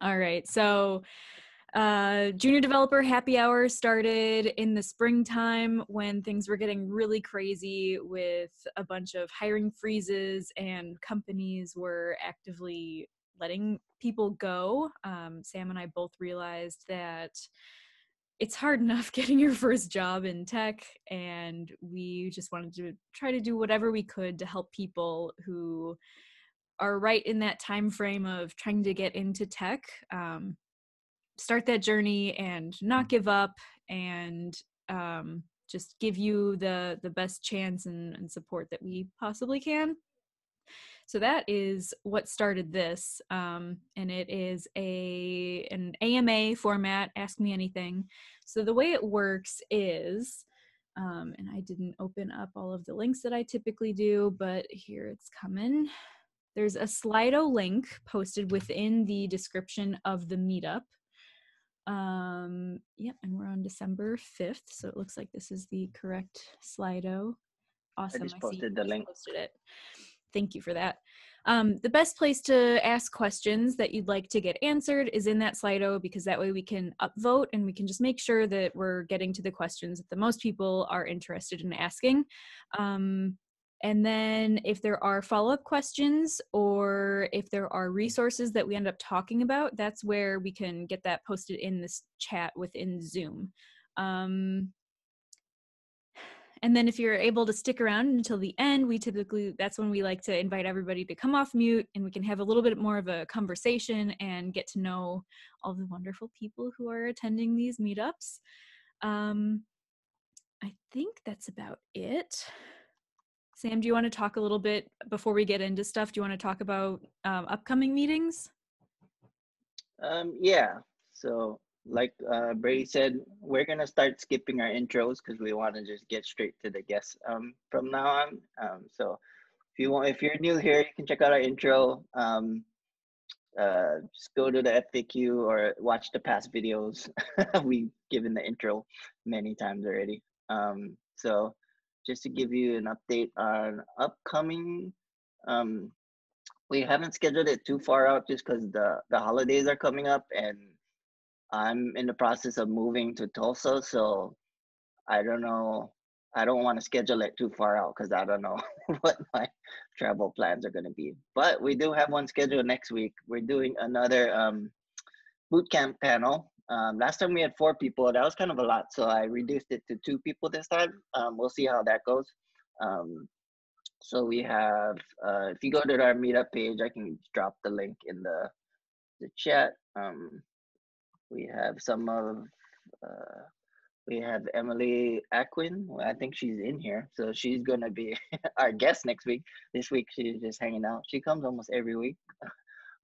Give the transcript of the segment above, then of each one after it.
All right. So junior developer happy hour started in the springtime when things were getting really crazy with a bunch of hiring freezes and companies were actively letting people go. Sam and I both realized that it's hard enough getting your first job in tech, and we just wanted to try to do whatever we could to help people who are right in that time frame of trying to get into tech, start that journey and not give up, and just give you the best chance and support that we possibly can. So that is what started this, and it is an AMA format, Ask Me Anything. So the way it works is, and I didn't open up all of the links that I typically do, but here it's coming. There's a Slido link posted within the description of the meetup. Yep, and we're on December 5th, so it looks like this is the correct Slido. Awesome. I just posted the link. Posted it. Thank you for that. The best place to ask questions that you'd like to get answered is in that Slido, because that way we can upvote and we can just make sure that we're getting to the questions that the most people are interested in asking. And then if there are follow-up questions or if there are resources that we end up talking about, that's where we can get that posted in this chat within Zoom. And then if you're able to stick around until the end, that's when we like to invite everybody to come off mute and we can have a little bit more of a conversation and get to know all the wonderful people who are attending these meetups. I think that's about it. Sam, do you want to talk a little bit before we get into stuff? Do you want to talk about upcoming meetings? Yeah, so like Brady said, we're gonna start skipping our intros because we want to just get straight to the guests from now on. So if you're new here, you can check out our intro. Just go to the FAQ or watch the past videos. We've given the intro many times already. So just to give you an update on upcoming, we haven't scheduled it too far out just because the holidays are coming up and I'm in the process of moving to Tulsa, so I don't know. I don't want to schedule it too far out because I don't know what my travel plans are going to be. But we do have one scheduled next week. We're doing another bootcamp panel. Last time we had 4 people. That was kind of a lot, so I reduced it to 2 people this time. We'll see how that goes. So we have, if you go to our meetup page, I can drop the link in the chat. We have we have Emily Aquin. I think she's in here. So she's going to be our guest next week. This week, she's just hanging out. She comes almost every week.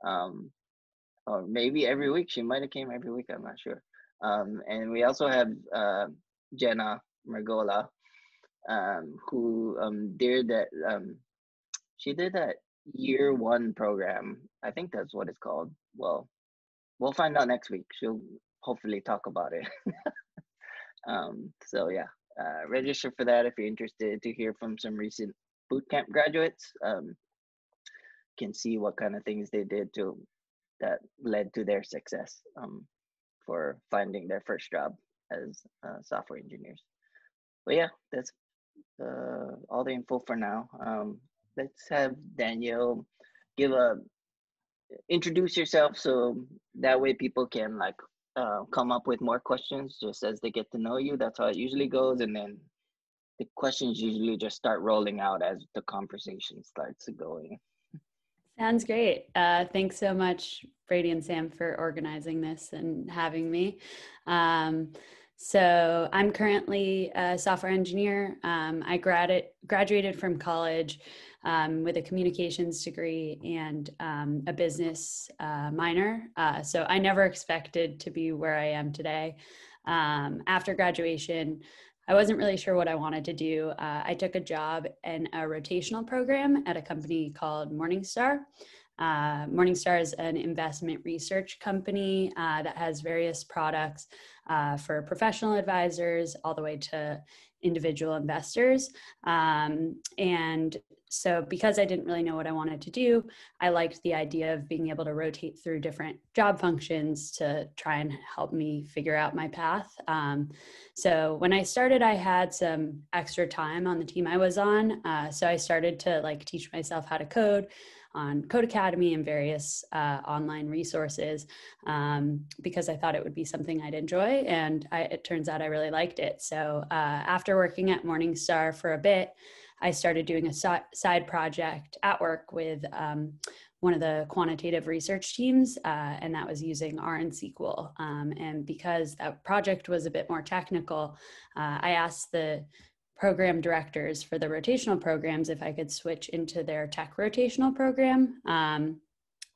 Or maybe every week. She might have came every week. I'm not sure. And we also have Jenna Margola, who did that. She did that year 1 program. I think that's what it's called. Well, we'll find out next week. She'll hopefully talk about it. So yeah, register for that if you're interested to hear from some recent bootcamp graduates. Can see what kind of things they did that led to their success for finding their first job as software engineers. But yeah, that's all the info for now. Let's have Danielle introduce yourself so that way people can come up with more questions just as they get to know you. That's how it usually goes, and then the questions usually just start rolling out as the conversation starts going. Sounds great. Thanks so much, Brady and Sam, for organizing this and having me. So I'm currently a software engineer. I graduated from college with a communications degree and a business minor. So I never expected to be where I am today. After graduation, I wasn't really sure what I wanted to do. I took a job in a rotational program at a company called MorningStar. MorningStar is an investment research company that has various products for professional advisors all the way to individual investors. And so because I didn't really know what I wanted to do, I liked the idea of being able to rotate through different job functions to try and help me figure out my path. So when I started, I had some extra time on the team I was on. So I started to like teach myself how to code on Code Academy and various online resources because I thought it would be something I'd enjoy. And it turns out I really liked it. So after working at MorningStar for a bit, I started doing a side project at work with one of the quantitative research teams, and that was using R and SQL. And because that project was a bit more technical, I asked the program directors for the rotational programs if I could switch into their tech rotational program.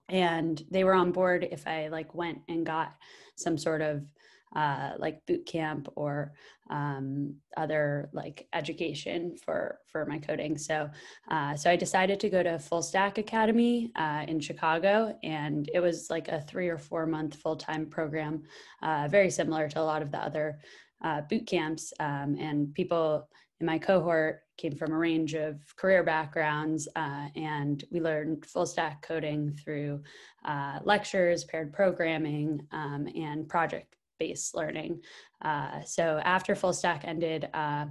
And they were on board if I like went and got some sort of like boot camp or other like education for my coding. So I decided to go to Full Stack Academy in Chicago, and it was like a 3 or 4 month full-time program, very similar to a lot of the other boot camps. And people in my cohort came from a range of career backgrounds, and we learned full stack coding through lectures, paired programming, and project-based learning. So after full stack ended, I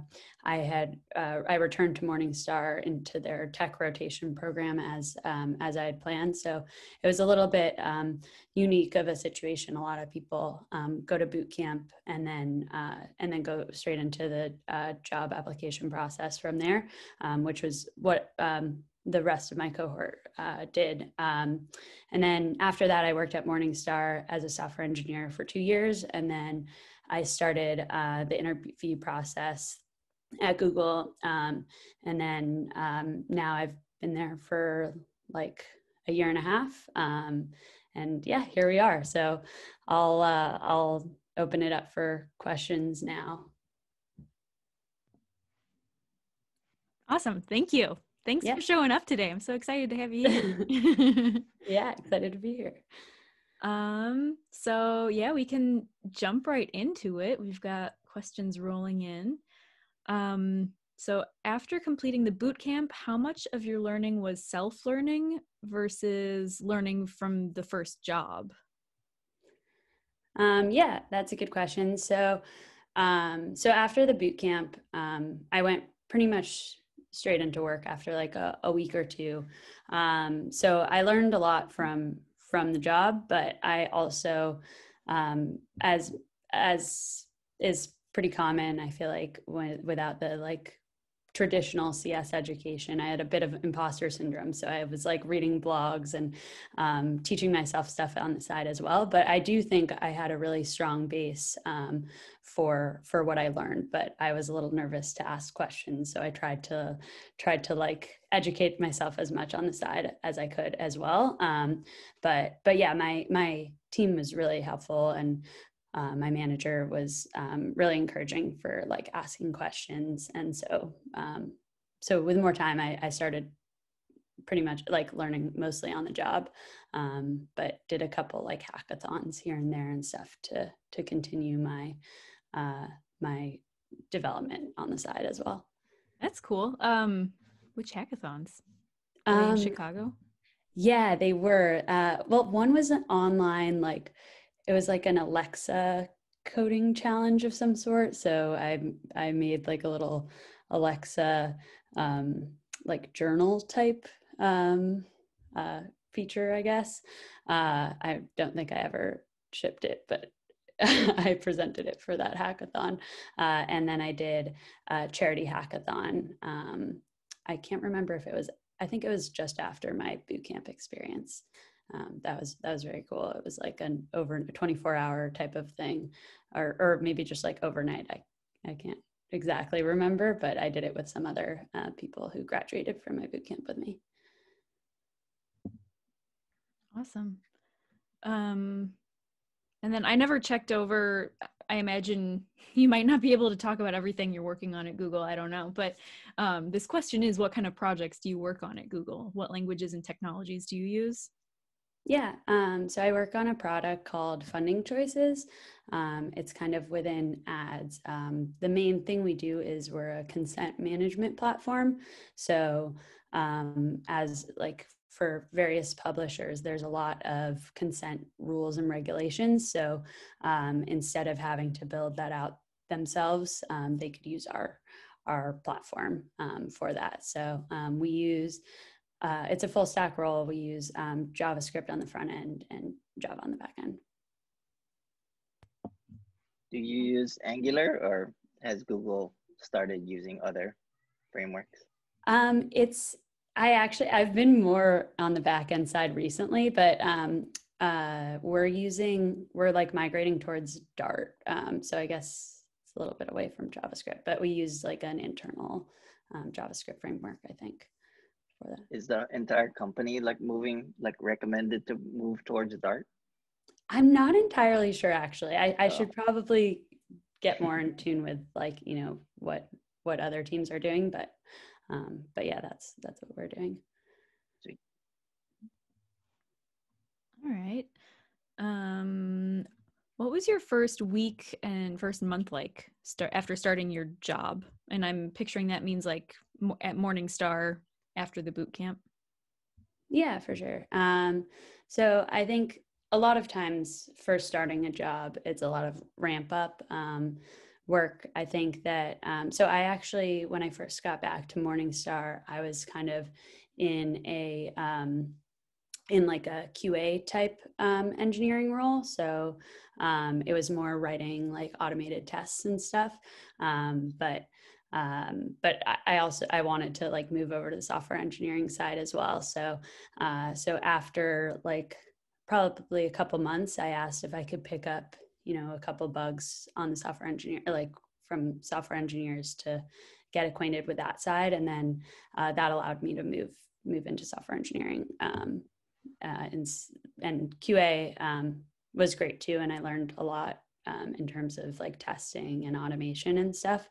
returned to Morningstar into their tech rotation program as I had planned. So it was a little bit unique of a situation. A lot of people go to boot camp and then go straight into the job application process from there, which was what the rest of my cohort did. And then after that, I worked at Morningstar as a software engineer for 2 years, and then I started the interview process at Google. And then now I've been there for like a year and a half. And yeah, here we are. So I'll open it up for questions now. Awesome. Thank you. Thanks for showing up today. I'm so excited to have you here. Yeah, excited to be here. So yeah, we can jump right into it. We've got questions rolling in. So after completing the boot camp, how much of your learning was self-learning versus learning from the first job? Yeah, that's a good question. So after the boot camp, I went pretty much straight into work after like a week or two. So I learned a lot from the job, but I also, as is pretty common, I feel like without the like traditional CS education, I had a bit of imposter syndrome. So I was like reading blogs and teaching myself stuff on the side as well. But I do think I had a really strong base for what I learned, but I was a little nervous to ask questions. So I tried to like educate myself as much on the side as I could as well. But yeah, my team was really helpful, and my manager was really encouraging for like asking questions. And so with more time, I started pretty much like learning mostly on the job, but did a couple like hackathons here and there and stuff to continue my my development on the side as well. That's cool. Which hackathons? Were they in Chicago? Yeah, they were. Well, one was an online, like it was like an Alexa coding challenge of some sort. So I made like a little Alexa like journal type feature, I guess. I don't think I ever shipped it, but I presented it for that hackathon. And then I did a charity hackathon. I can't remember if it was, I think it was just after my bootcamp experience. That was very cool. It was like an over a 24-hour type of thing, or maybe just like overnight. I can't exactly remember, but I did it with some other people who graduated from my bootcamp with me. Awesome. And then I never checked over, I imagine you might not be able to talk about everything you're working on at Google, I don't know, but this question is, what kind of projects do you work on at Google? What languages and technologies do you use? Yeah, so I work on a product called Funding Choices. It's kind of within ads. The main thing we do is we're a consent management platform. So as like for various publishers, there's a lot of consent rules and regulations. So instead of having to build that out themselves, they could use our platform for that. So we use, it's a full stack role. We use JavaScript on the front end and Java on the back end. Do you use Angular, or has Google started using other frameworks? I've been more on the back end side recently, but we're like migrating towards Dart. So I guess it's a little bit away from JavaScript, but we use like an internal JavaScript framework, I think, for that. Is the entire company like recommended to move towards Dart? I'm not entirely sure, actually. I should probably get more in tune with like, what other teams are doing, but yeah, that's what we're doing. Sweet. All right. What was your first week and first month like after starting your job? And I'm picturing that means like at MorningStar after the boot camp. Yeah, for sure. So I think a lot of times first starting a job, it's a lot of ramp up work. I think that, so I actually, when I first got back to MorningStar, I was kind of in like a QA type engineering role. So it was more writing like automated tests and stuff. But I wanted to like move over to the software engineering side as well. So after like probably a couple months, I asked if I could pick up, a couple bugs on the software engineer, like from software engineers, to get acquainted with that side. And then that allowed me to move into software engineering. And QA was great too. And I learned a lot in terms of like testing and automation and stuff.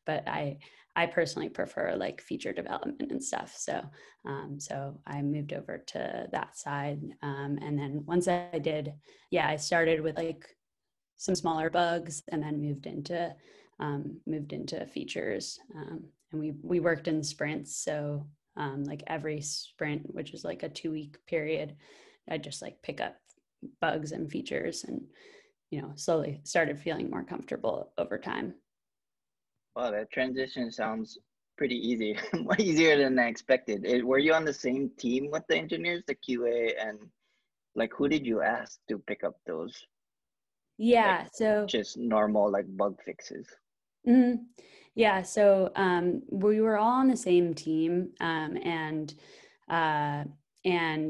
But I personally prefer like feature development and stuff. So I moved over to that side. And then once I did, I started with like some smaller bugs and then moved into features. And we worked in sprints. So like every sprint, which is like a 2-week period, I just like pick up bugs and features and, slowly started feeling more comfortable over time. Wow, that transition sounds pretty easy, more easier than I expected. Were you on the same team with the engineers, the QA, and like who did you ask to pick up those? Yeah, like, so just normal like bug fixes. Mm-hmm. Yeah, so we were all on the same team, and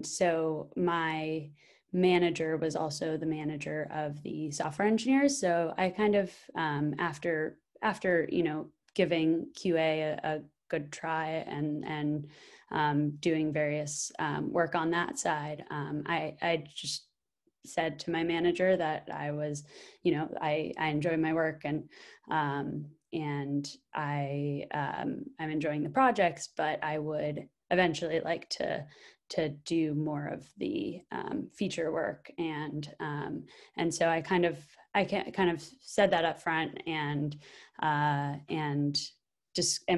so my manager was also the manager of the software engineers. So I kind of after giving QA a good try and doing various work on that side, I just said to my manager that I was, I enjoy my work and I'm enjoying the projects, but I would eventually like to do more of the feature work, and so I kind of said that up front, and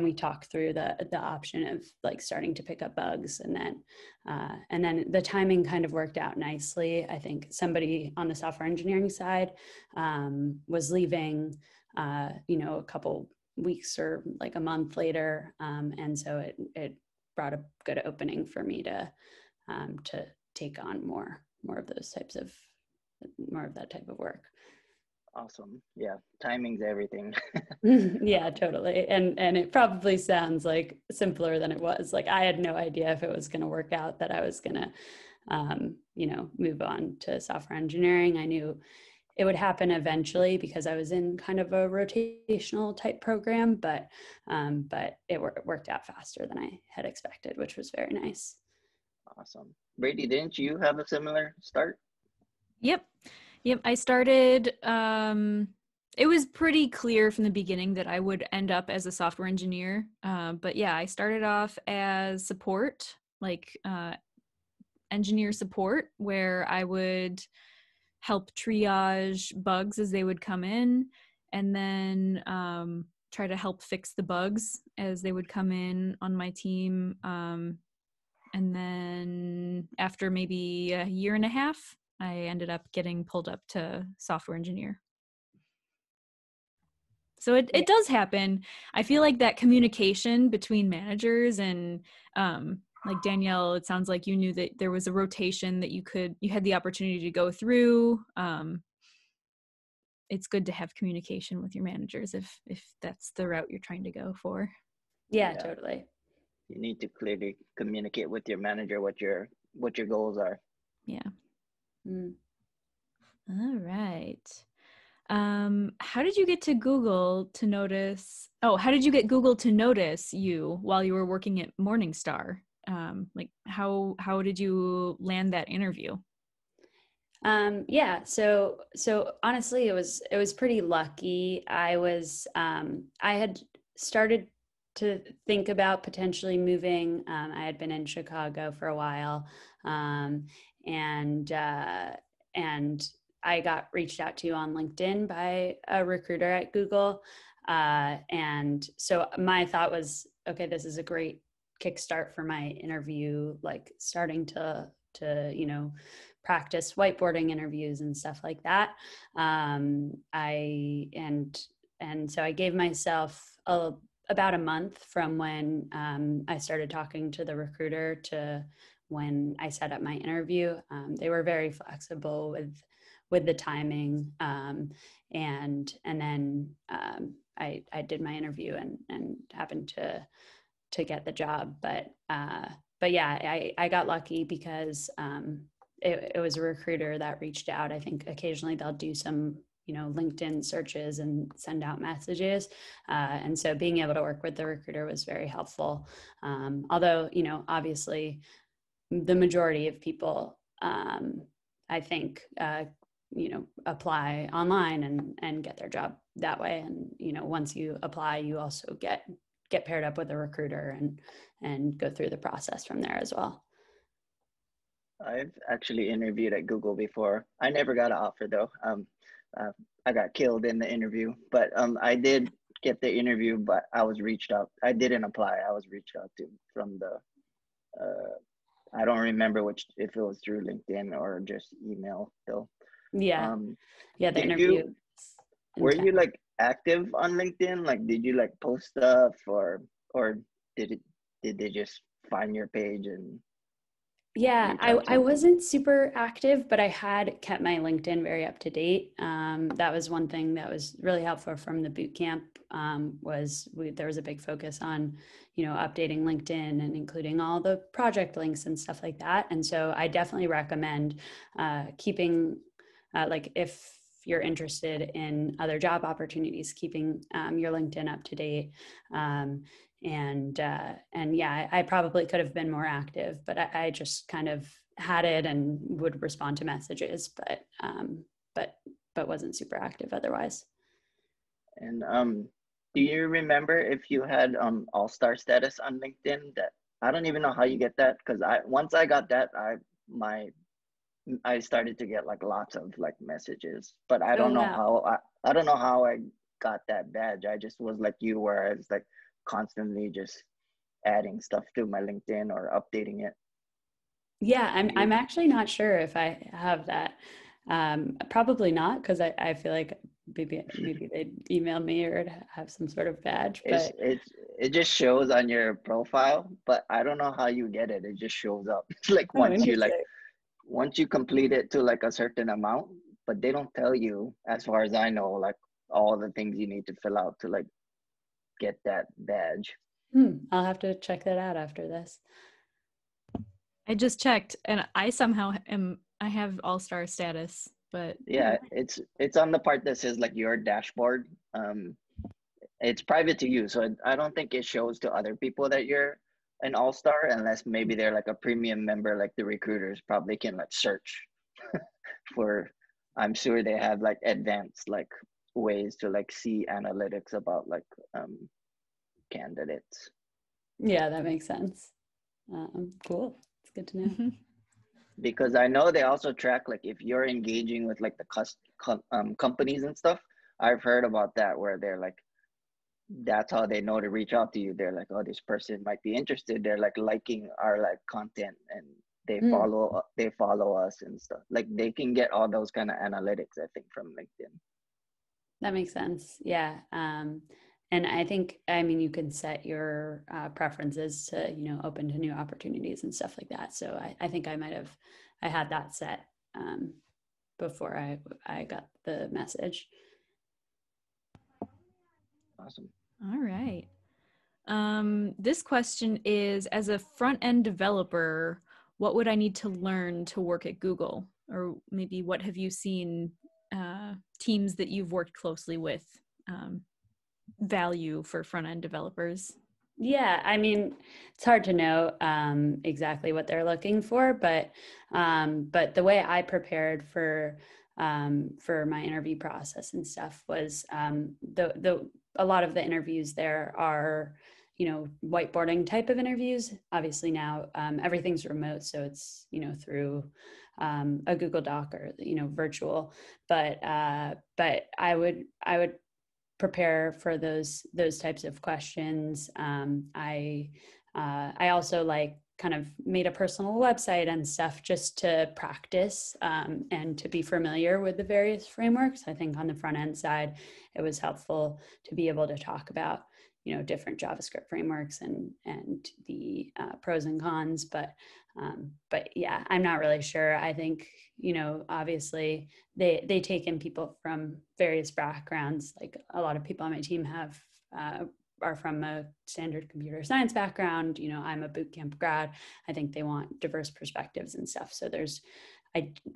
we talked through the option of like starting to pick up bugs, and then the timing kind of worked out nicely. I think somebody on the software engineering side was leaving, a couple weeks or like a month later, and so it brought a good opening for me to take on more of those more of that type of work. Awesome. Yeah, timing's everything. Yeah, totally. And it probably sounds like simpler than it was. Like I had no idea if it was going to work out that I was going to, move on to software engineering. I knew it would happen eventually because I was in kind of a rotational type program, but it worked out faster than I had expected, which was very nice. Awesome. Brady, didn't you have a similar start? Yep. I started, it was pretty clear from the beginning that I would end up as a software engineer. But yeah, I started off as support, like engineer support, where I would help triage bugs as they would come in, and then try to help fix the bugs as they would come in on my team. And then after maybe a year and a half, I ended up getting pulled up to software engineer. So it does happen. I feel like that communication between managers and like Danielle, it sounds like you knew that there was a rotation that you had the opportunity to go through. It's good to have communication with your managers if that's the route you're trying to go for. Yeah, totally. You need to clearly communicate with your manager what your goals are. Yeah. All right. How did you get to Google to notice? Oh, how did you get Google to notice you while you were working at MorningStar? Like how did you land that interview? Yeah. So honestly, it was pretty lucky. I had started to think about potentially moving. I had been in Chicago for a while, and I got reached out to on LinkedIn by a recruiter at Google. And so my thought was, okay, this is a great kickstart for my interview, like starting to practice whiteboarding interviews and stuff like that. So I gave myself about a month from when I started talking to the recruiter to when I set up my interview. They were very flexible with the timing, and then I did my interview and happened to get the job. But yeah, I got lucky because it was a recruiter that reached out. I think occasionally they'll do some LinkedIn searches and send out messages. And so being able to work with the recruiter was very helpful. Although, obviously the majority of people, I think, apply online and get their job that way. And, once you apply, you also get paired up with a recruiter and go through the process from there as well. I've actually interviewed at Google before. I never got an offer though. I got killed in the interview, but I did get the interview, but I was reached out. I didn't apply. I was reached out to from the, I don't remember if it was through LinkedIn or just email though. Yeah. The interview. Were you like active on LinkedIn? Like, did you like post stuff or did they just find your page and? Yeah, I wasn't super active, but I had kept my LinkedIn very up to date. That was one thing that was really helpful from the bootcamp. There was a big focus on, updating LinkedIn and including all the project links and stuff like that. And so I definitely recommend keeping, like if you're interested in other job opportunities, keeping your LinkedIn up to date. And yeah, I probably could have been more active, but I just kind of had it and would respond to messages, but wasn't super active otherwise. And do you remember if you had all-star status on LinkedIn? That I don't even know how you get that, because once I got that, I started to get like lots of like messages, but I don't know how I don't know how I got that badge. I just was like you, where I was like constantly just adding stuff to my LinkedIn or updating it. Yeah, I'm actually not sure if I have that. Probably not, because I feel like maybe they emailed me or have some sort of badge. But it just shows on your profile, but I don't know how you get it. It just shows up. It's like once you complete it to like a certain amount, but they don't tell you, as far as I know, like all the things you need to fill out to like get that badge. I'll have to check that out after this. I just checked and I somehow I have all-star status, but yeah, it's on the part that says like your dashboard. It's private to you, so I don't think it shows to other people that you're an all-star, unless maybe they're like a premium member, like the recruiters probably can like search for. I'm sure they have like advanced like ways to like see analytics about like candidates. Yeah, that makes sense. Cool. It's good to know. Because I know they also track like if you're engaging with like the companies and stuff. I've heard about that, where they're like that's how they know to reach out to you. They're like, oh, this person might be interested. They're like liking our like content, and Mm, they follow us and stuff. Like they can get all those kind of analytics, I think, from LinkedIn. that makes sense. Yeah. And I think, I mean, you can set your preferences to, open to new opportunities and stuff like that. So I think I had that set before I got the message. Awesome. All right. This question is, as a front-end developer, what would I need to learn to work at Google? Or maybe what have you seen teams that you've worked closely with value for front-end developers? Yeah, I mean, it's hard to know exactly what they're looking for, but the way I prepared for my interview process and stuff was a lot of the interviews there are, whiteboarding type of interviews. Obviously now everything's remote, so it's through a Google Doc or virtual. But I would prepare for those types of questions. I also like kind of made a personal website and stuff just to practice and to be familiar with the various frameworks. I think on the front end side, it was helpful to be able to talk about different JavaScript frameworks and the pros and cons. But yeah, I'm not really sure. I think obviously they take in people from various backgrounds. Like a lot of people on my team are from a standard computer science background. I'm a bootcamp grad. I think they want diverse perspectives and stuff. So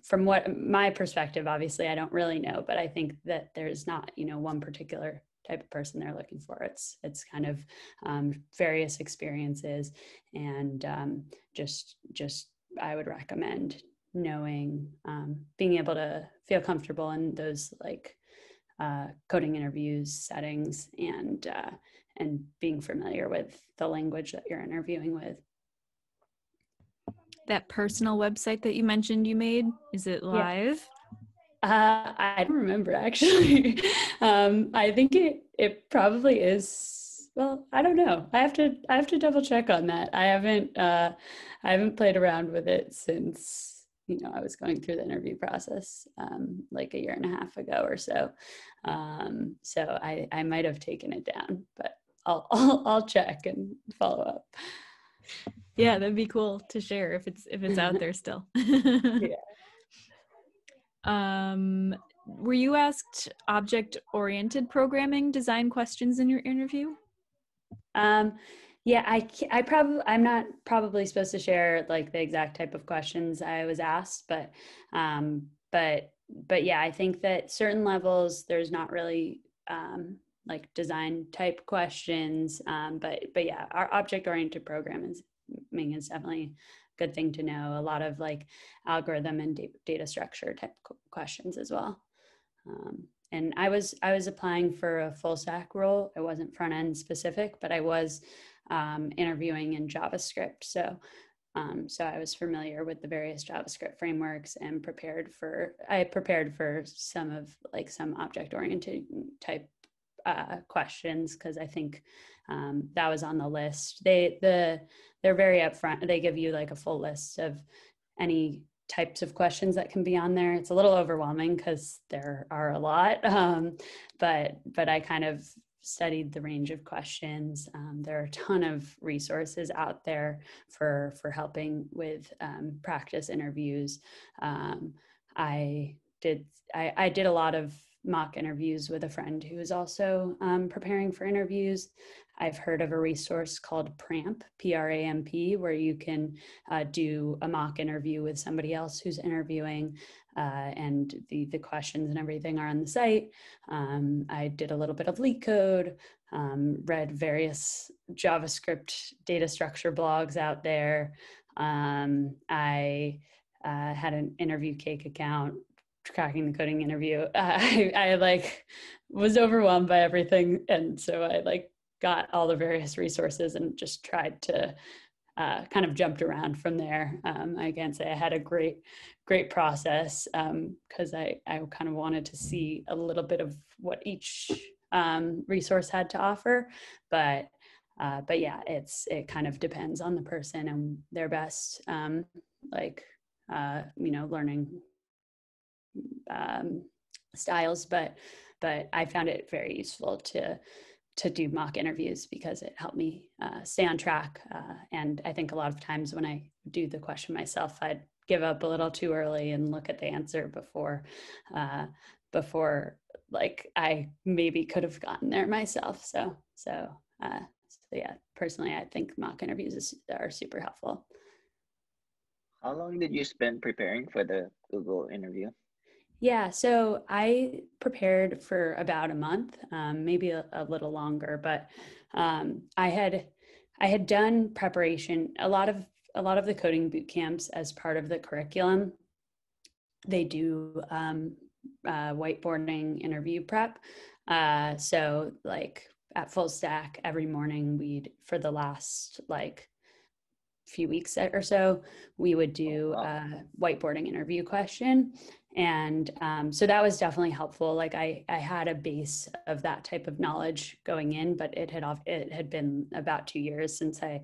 from what my perspective, obviously I don't really know, but I think that there's not, one particular type of person they're looking for. It's kind of various experiences, and just I would recommend knowing, being able to feel comfortable in those like coding interviews settings, and being familiar with the language that you're interviewing with. That personal website that you mentioned you made, is it live? Yeah. I don't remember actually. I think it probably is. Well, I don't know. I have to double check on that. I haven't played around with it since I was going through the interview process like a year and a half ago or so. So I might have taken it down, but I'll check and follow up. Yeah, that'd be cool to share if it's out there still. Yeah. Were you asked object-oriented programming design questions in your interview? Yeah, I'm not probably supposed to share like the exact type of questions I was asked, but yeah, I think that certain levels there's not really like design type questions, but yeah, our object-oriented programming is definitely a good thing to know. A lot of like algorithm and data structure type questions as well. And I was applying for a full stack role. It wasn't front end specific, but I was interviewing in JavaScript. So I was familiar with the various JavaScript frameworks and prepared for some object-oriented type questions, because I think that was on the list. They're very upfront. They give you like a full list of any types of questions that can be on there. It's a little overwhelming because there are a lot, but I kind of studied the range of questions. There are a ton of resources out there for helping with practice interviews. I did a lot of mock interviews with a friend who is also preparing for interviews. I've heard of a resource called PRAMP, P-R-A-M-P, where you can do a mock interview with somebody else who's interviewing, and the questions and everything are on the site. I did a little bit of LeetCode, read various JavaScript data structure blogs out there. I had an interview cake account, cracking the coding interview. I like was overwhelmed by everything, and so I like got all the various resources and just tried to kind of jumped around from there. I can't say I had a great process because I kind of wanted to see a little bit of what each resource had to offer. But yeah, it kind of depends on the person and their best, learning styles. But I found it very useful to do mock interviews because it helped me stay on track. And I think a lot of times when I do the question myself, I'd give up a little too early and look at the answer before like I maybe could have gotten there myself. So yeah, personally, I think mock interviews are super helpful. How long did you spend preparing for the Google interview? Yeah, so I prepared for about a month, maybe a little longer, but I had done preparation. A lot of the coding boot camps as part of the curriculum, they do whiteboarding interview prep. So like at Full Stack every morning, for the last few weeks or so, we would do a whiteboarding interview question. And so that was definitely helpful. Like I had a base of that type of knowledge going in, but it had been about 2 years since I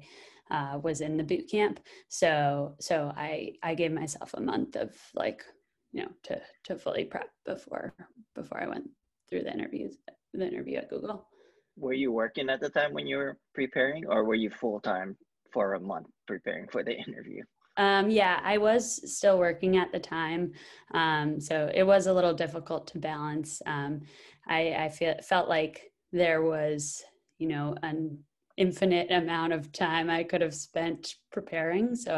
was in the boot camp. So I gave myself a month of to fully prep before I went through the interview at Google. Were you working at the time when you were preparing, or were you full-time for a month preparing for the interview? Yeah, I was still working at the time. So it was a little difficult to balance. I felt like there was, an infinite amount of time I could have spent preparing. So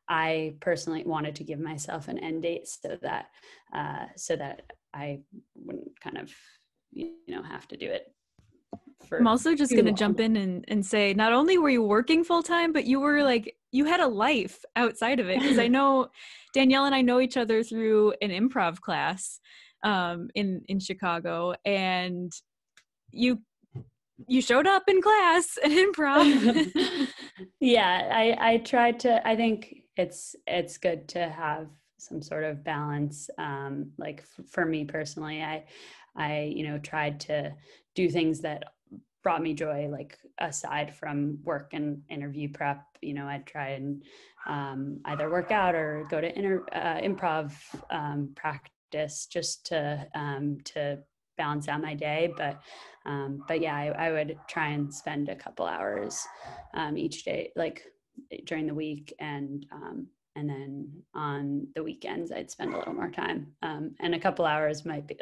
I personally wanted to give myself an end date so that I wouldn't kind of, have to do it. I'm also just going to jump in and say, not only were you working full time, but you were you had a life outside of it. Because I know Danielle and I know each other through an improv class in Chicago, and you showed up in class and improv. Yeah, I tried to. I think it's good to have some sort of balance. For me personally, I tried to do things that brought me joy, like aside from work and interview prep. I'd try and either work out or go to improv practice just to balance out my day. But yeah, I would try and spend a couple hours each day, like during the week, and then on the weekends I'd spend a little more time. And a couple hours might be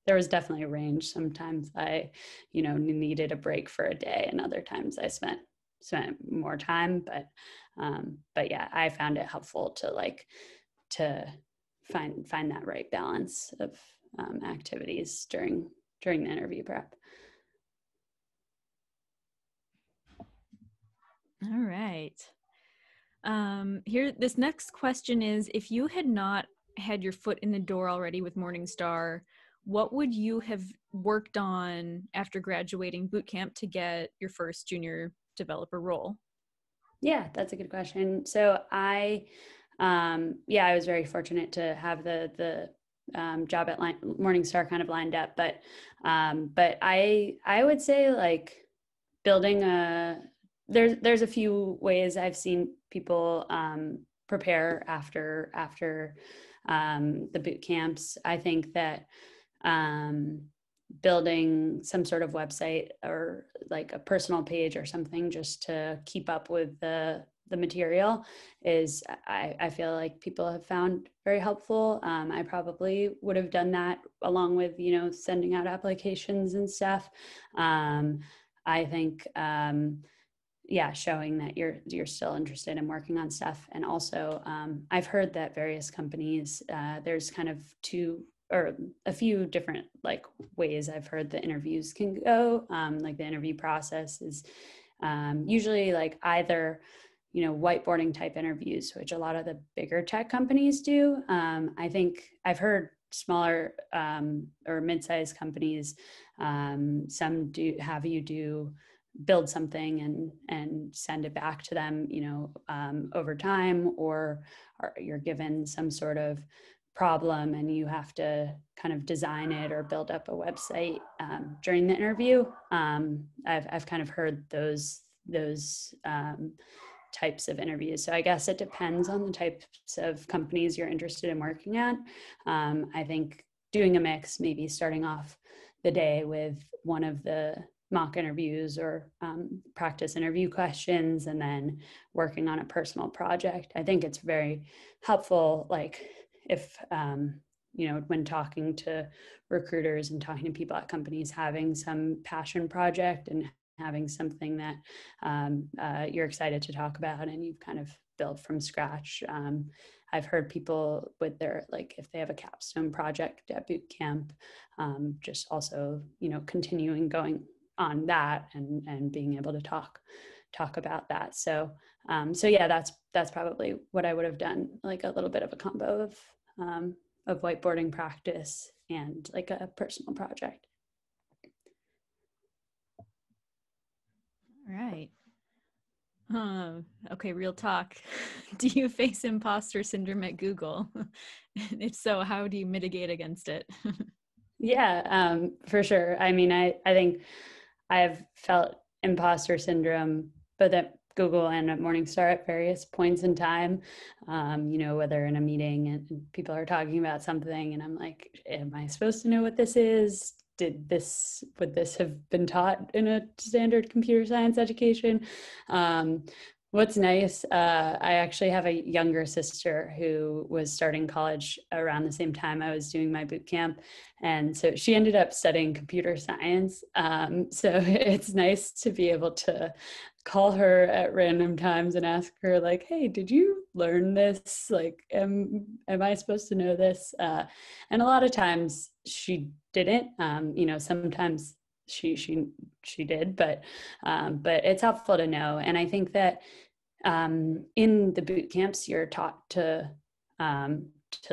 there was definitely a range. Sometimes I, needed a break for a day, and other times I spent more time. But yeah, I found it helpful to find that right balance of activities during the interview prep. All right. Here, this next question is, if you had not had your foot in the door already with MorningStar, what would you have worked on after graduating boot camp to get your first junior developer role? Yeah, that's a good question. So I was very fortunate to have the job at MorningStar kind of lined up, but I would say building there's a few ways I've seen people prepare after the boot camps. I think that building some sort of website or like a personal page or something just to keep up with the material is, I feel like people have found very helpful. I probably would have done that along with, sending out applications and stuff. I think, showing that you're still interested in working on stuff. And also, I've heard that various companies, there's kind of a few different ways I've heard the interviews can go. The interview process is usually either whiteboarding type interviews, which a lot of the bigger tech companies do. I think I've heard smaller or mid-sized companies, some have you build something and send it back to them, over time, or you're given some sort of problem and you have to kind of design it or build up a website during the interview. I've kind of heard those types of interviews. So I guess it depends on the types of companies you're interested in working at. I think doing a mix, maybe starting off the day with one of the mock interviews or practice interview questions, and then working on a personal project. I think it's very helpful, like if, when talking to recruiters and talking to people at companies, having some passion project and having something that you're excited to talk about and you've kind of built from scratch. I've heard people with their, like if they have a capstone project at boot camp, just also, continuing going on that and being able to talk about that. So yeah, that's probably what I would have done, like a little bit of a combo of whiteboarding practice and like a personal project. All right. Okay, real talk. Do you face imposter syndrome at Google? If so, how do you mitigate against it? Yeah, for sure. I mean, I think I've felt imposter syndrome, both at Google and at MorningStar at various points in time, whether in a meeting and people are talking about something and I'm like, am I supposed to know what this is? Would this have been taught in a standard computer science education? What's nice, I actually have a younger sister who was starting college around the same time I was doing my boot camp. And so she ended up studying computer science. So it's nice to be able to call her at random times and ask her like, hey, did you learn this? Like, am I supposed to know this? And a lot of times she didn't, sometimes she did, but it's helpful to know. And I think that in the boot camps, you're taught to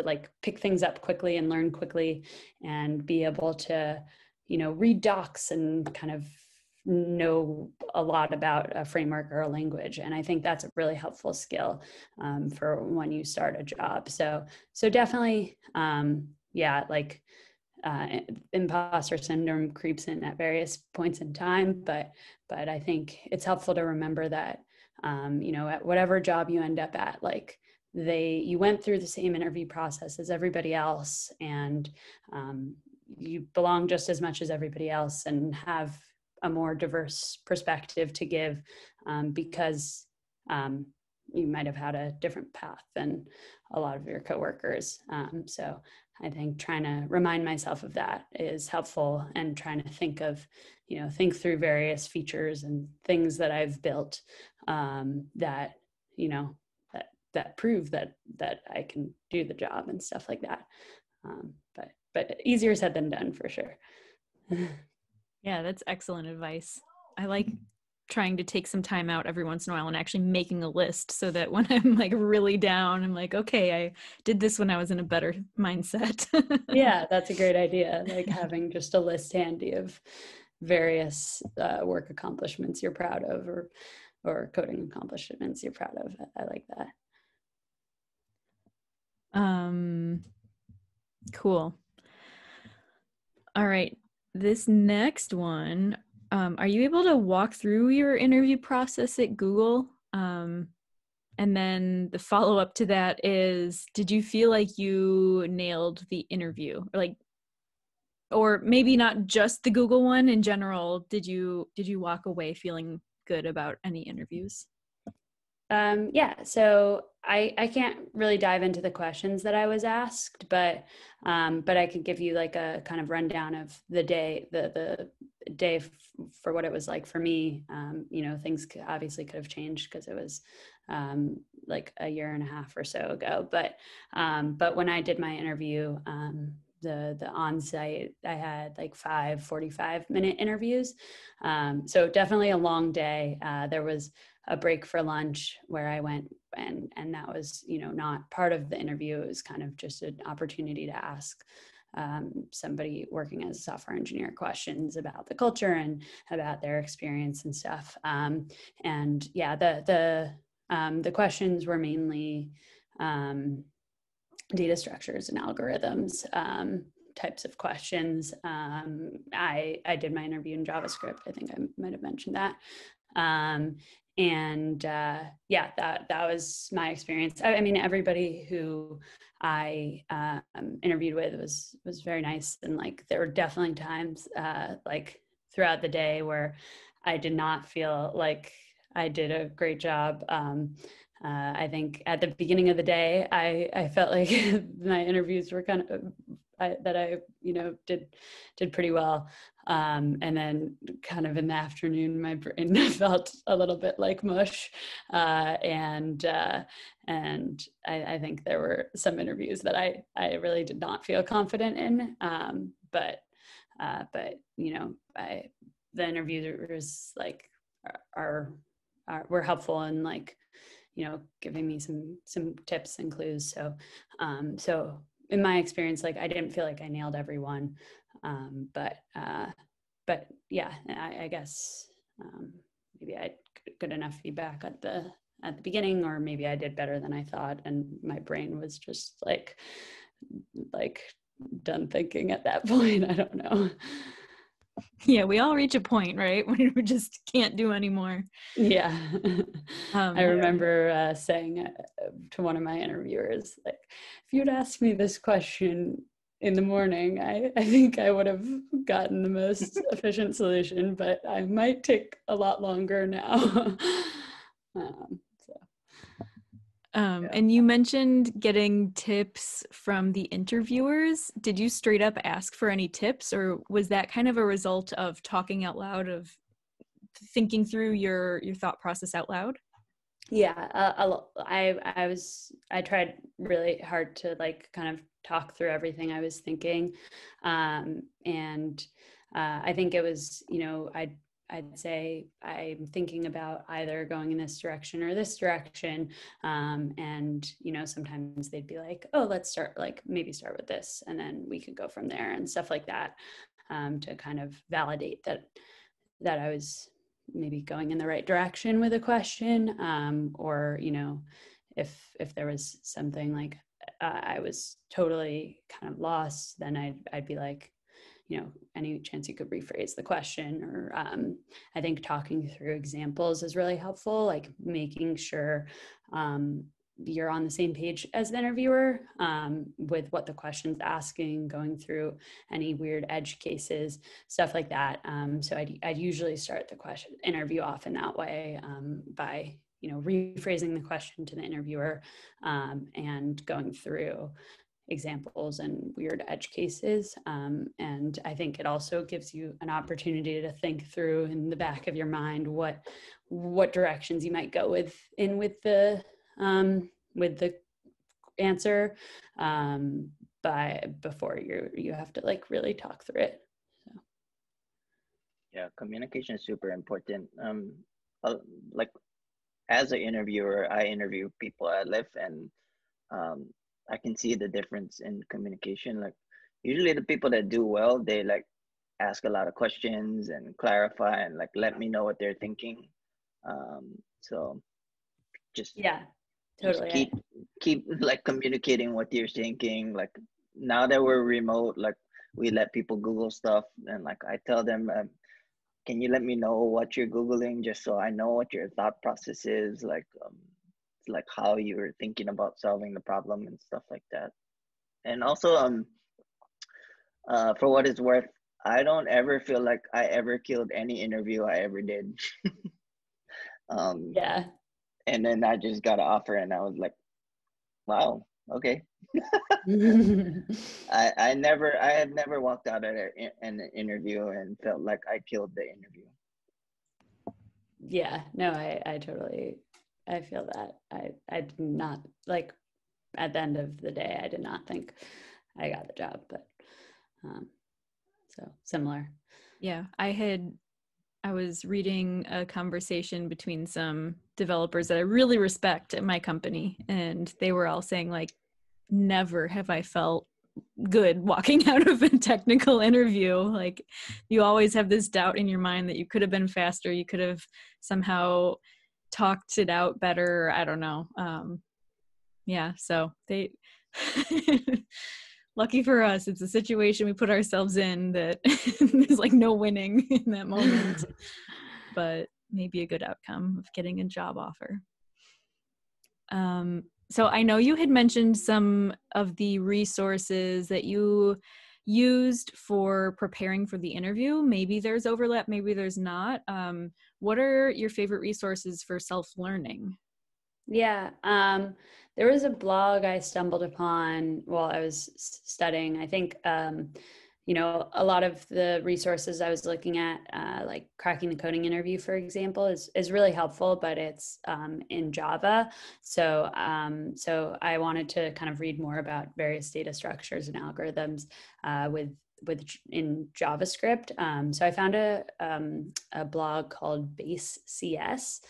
like pick things up quickly and learn quickly and be able to, read docs and kind of know a lot about a framework or a language. And I think that's a really helpful skill for when you start a job. So definitely, imposter syndrome creeps in at various points in time, but I think it's helpful to remember that, at whatever job you end up at, like you went through the same interview process as everybody else, and you belong just as much as everybody else and have a more diverse perspective to give, because you might have had a different path than a lot of your coworkers. So I think trying to remind myself of that is helpful, and trying to think through various features and things that I've built that prove that I can do the job and stuff like that. But easier said than done, for sure. Yeah, that's excellent advice. I like trying to take some time out every once in a while and actually making a list so that when I'm like really down, I'm like, okay, I did this when I was in a better mindset. Yeah, that's a great idea. Like having just a list handy of various work accomplishments you're proud of, or coding accomplishments you're proud of. I like that. Cool. All right. This next one, are you able to walk through your interview process at Google? And then the follow-up to that is, did you feel like you nailed the interview? Or maybe not just the Google one, in general, did you walk away feeling good about any interviews? Yeah, so I can't really dive into the questions that I was asked, but I could give you like a kind of rundown of the day, the day for what it was like for me. Things obviously could have changed because it was like a year and a half or so ago. But when I did my interview, the on-site, I had like 5 45-minute interviews. So definitely a long day. There was a break for lunch where I went, and that was, not part of the interview. It was kind of just an opportunity to ask somebody working as a software engineer questions about the culture and about their experience and stuff. And yeah, the questions were mainly data structures and algorithms types of questions. I did my interview in JavaScript. I think I might have mentioned that. Yeah, that was my experience. I mean, everybody who I interviewed with was very nice, and like there were definitely times like throughout the day where I did not feel like I did a great job. I think at the beginning of the day, I felt like my interviews were kind of that I did pretty well. And then kind of in the afternoon, my brain felt a little bit like mush. And I think there were some interviews that I really did not feel confident in. But the interviewers like were helpful in like, giving me some tips and clues. So in my experience, like I didn't feel like I nailed everyone. But yeah, I guess maybe I had good enough feedback at the beginning, or maybe I did better than I thought, and my brain was just like done thinking at that point. I don't know. Yeah, we all reach a point, right, when we just can't do anymore. Yeah. I remember saying to one of my interviewers, like, if you'd asked me this question in the morning, I think I would have gotten the most efficient solution, but I might take a lot longer now. And you mentioned getting tips from the interviewers. Did you straight up ask for any tips, or was that kind of a result of talking out loud, of thinking through your thought process out loud? Yeah, I tried really hard to like kind of talk through everything I was thinking. And I think it was, I'd say I'm thinking about either going in this direction or this direction. And, sometimes they'd be like, oh, let's maybe start with this, and then we could go from there and stuff like that, to kind of validate that I was maybe going in the right direction with a question. Or, if there was something like I was totally kind of lost, then I'd be like, any chance you could rephrase the question? Or I think talking through examples is really helpful, like making sure you're on the same page as the interviewer with what the question's asking, going through any weird edge cases, stuff like that. So I'd usually start the interview off in that way, by rephrasing the question to the interviewer, and going through examples and weird edge cases. And I think it also gives you an opportunity to think through in the back of your mind what directions you might go with the answer, before you have to like really talk through it. So. Yeah, communication is super important. Like as an interviewer, I interview people at Lyft, and I can see the difference in communication. Like usually the people that do well, they like ask a lot of questions and clarify and like let me know what they're thinking. So just totally just keep like communicating what you're thinking. Like now that we're remote, like we let people Google stuff, and like I tell them, can you let me know what you're Googling, just so I know what your thought process is, like how you're thinking about solving the problem and stuff like that. And also, for what it's worth, I don't ever feel like I ever killed any interview I ever did. Yeah. And then I just got an offer, and I was like, wow, okay. I have never walked out of an interview and felt like I killed the interview. Yeah, no, I totally, I feel that. I did not, like, at the end of the day, I did not think I got the job, but so similar. Yeah, I was reading a conversation between some developers that I really respect at my company, and they were all saying like, never have I felt good walking out of a technical interview. Like you always have this doubt in your mind that you could have been faster, you could have somehow talked it out better. I don't know. Yeah, so they lucky for us, it's a situation we put ourselves in that there's like no winning in that moment, but maybe a good outcome of getting a job offer. So I know you had mentioned some of the resources that you used for preparing for the interview. Maybe there's overlap, maybe there's not. What are your favorite resources for self-learning? Yeah, there was a blog I stumbled upon while I was studying. I think, a lot of the resources I was looking at, like cracking the coding interview, for example, is really helpful, but it's in Java. So I wanted to kind of read more about various data structures and algorithms in JavaScript. So I found a blog called Base CS.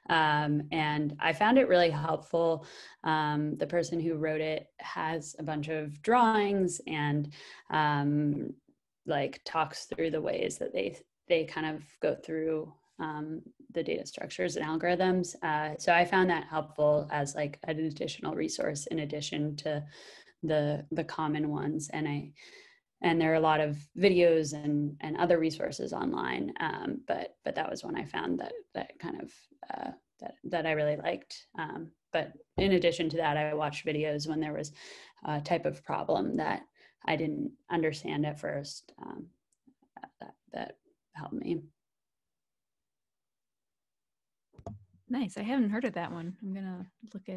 And I found it really helpful. The person who wrote it has a bunch of drawings and like talks through the ways that they kind of go through the data structures and algorithms. So I found that helpful as like an additional resource in addition to the common ones. And there are a lot of videos and other resources online. But that was one I found that kind of that I really liked. But in addition to that, I watched videos when there was a type of problem that I didn't understand at first. That helped me. Nice. I haven't heard of that one. I'm gonna look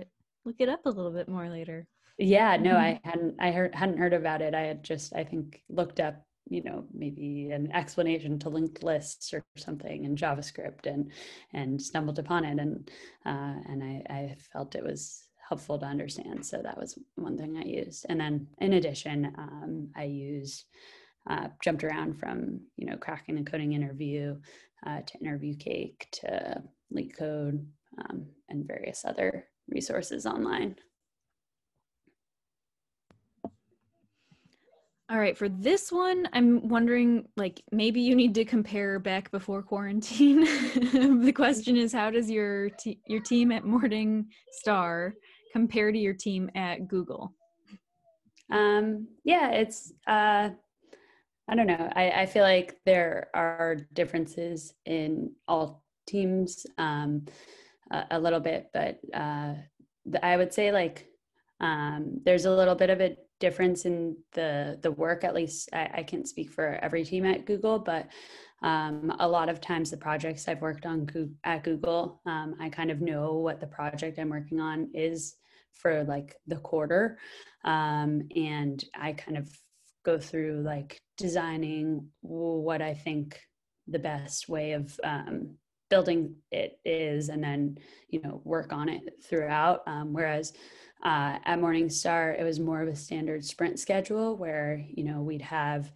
it up a little bit more later. Yeah, no, I hadn't heard about it. I had just, I think, looked up, maybe an explanation to linked lists or something in JavaScript and stumbled upon it, and I felt it was helpful to understand. So that was one thing I used. And then in addition, I used jumped around from cracking the coding interview to interview cake to LeetCode and various other resources online. All right, for this one, I'm wondering, like, maybe you need to compare back before quarantine. The question is, how does your team at MorningStar compare to your team at Google? Yeah, it's I don't know. I feel like there are differences in all teams a little bit, but I would say like there's a little bit of a difference in the work. At least I can't speak for every team at Google, but a lot of times the projects I've worked on at Google, I kind of know what the project I'm working on is for like the quarter, and I kind of go through like designing what I think the best way of building it is, and then work on it throughout. Whereas at Morningstar, it was more of a standard sprint schedule where we'd have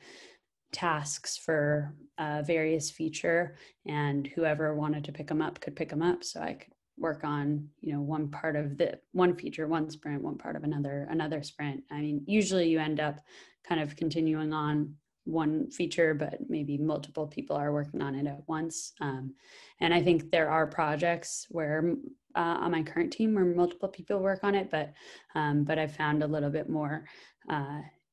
tasks for various feature, and whoever wanted to pick them up could pick them up. So I could work on one part of the one feature one sprint, one part of another sprint. I mean, usually you end up kind of continuing on one feature, but maybe multiple people are working on it at once. And I think there are projects where on my current team where multiple people work on it, but I've found a little bit more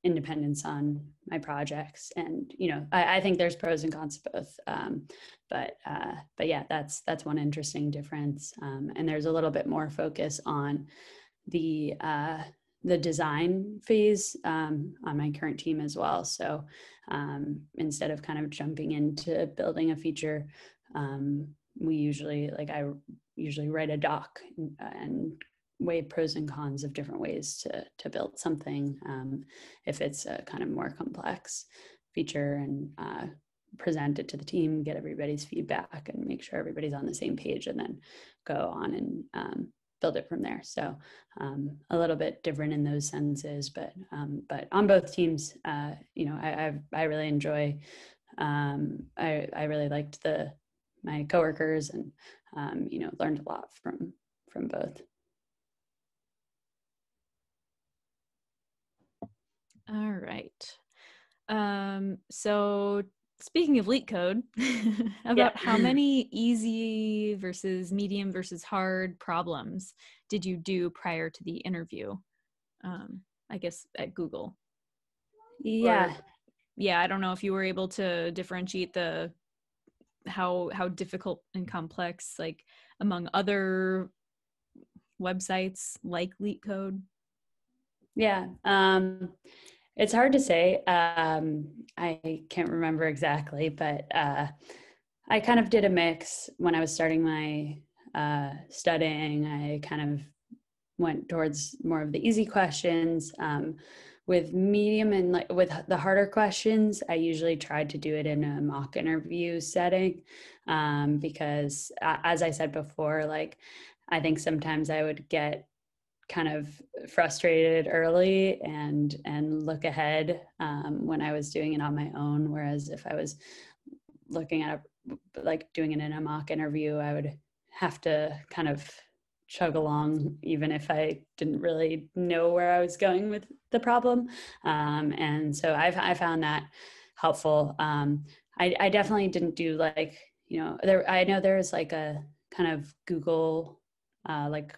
independence on my projects. And I think there's pros and cons to both. But yeah, that's one interesting difference. And there's a little bit more focus on the design phase on my current team as well. So instead of kind of jumping into building a feature, I usually write a doc and weigh pros and cons of different ways to build something if it's a kind of more complex feature, and present it to the team, get everybody's feedback, and make sure everybody's on the same page, and then go on and build it from there. So a little bit different in those senses, but on both teams, I really enjoy. I really liked my coworkers, and learned a lot from both. All right. So speaking of LeetCode, Yeah. about how many easy versus medium versus hard problems did you do prior to the interview? I guess at Google. Yeah. Or yeah, I don't know if you were able to differentiate the how difficult and complex, like among other websites like LeetCode. Yeah. It's hard to say. I can't remember exactly, but I kind of did a mix when I was starting my studying. I kind of went towards more of the easy questions. With medium and like with the harder questions, I usually tried to do it in a mock interview setting, because as I said before, like I think sometimes I would get kind of frustrated early and look ahead when I was doing it on my own. Whereas if I was looking at like doing it in a mock interview, I would have to kind of chug along even if I didn't really know where I was going with the problem. And so I found that helpful. I definitely didn't do like, I know there's like a kind of Google like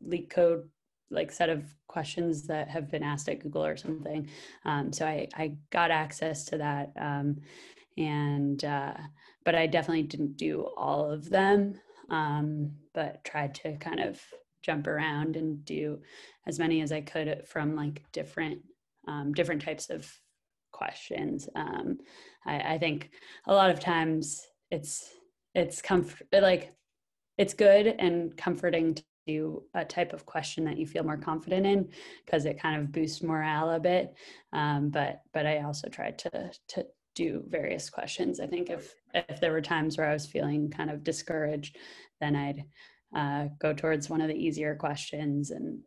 LeetCode like set of questions that have been asked at Google or something. So I got access to that. But I definitely didn't do all of them, but tried to kind of jump around and do as many as I could from like different types of questions. I think a lot of times it's like it's good and comforting to do a type of question that you feel more confident in because it kind of boosts morale a bit. But I also tried to do various questions. I think if there were times where I was feeling kind of discouraged, then I'd go towards one of the easier questions, and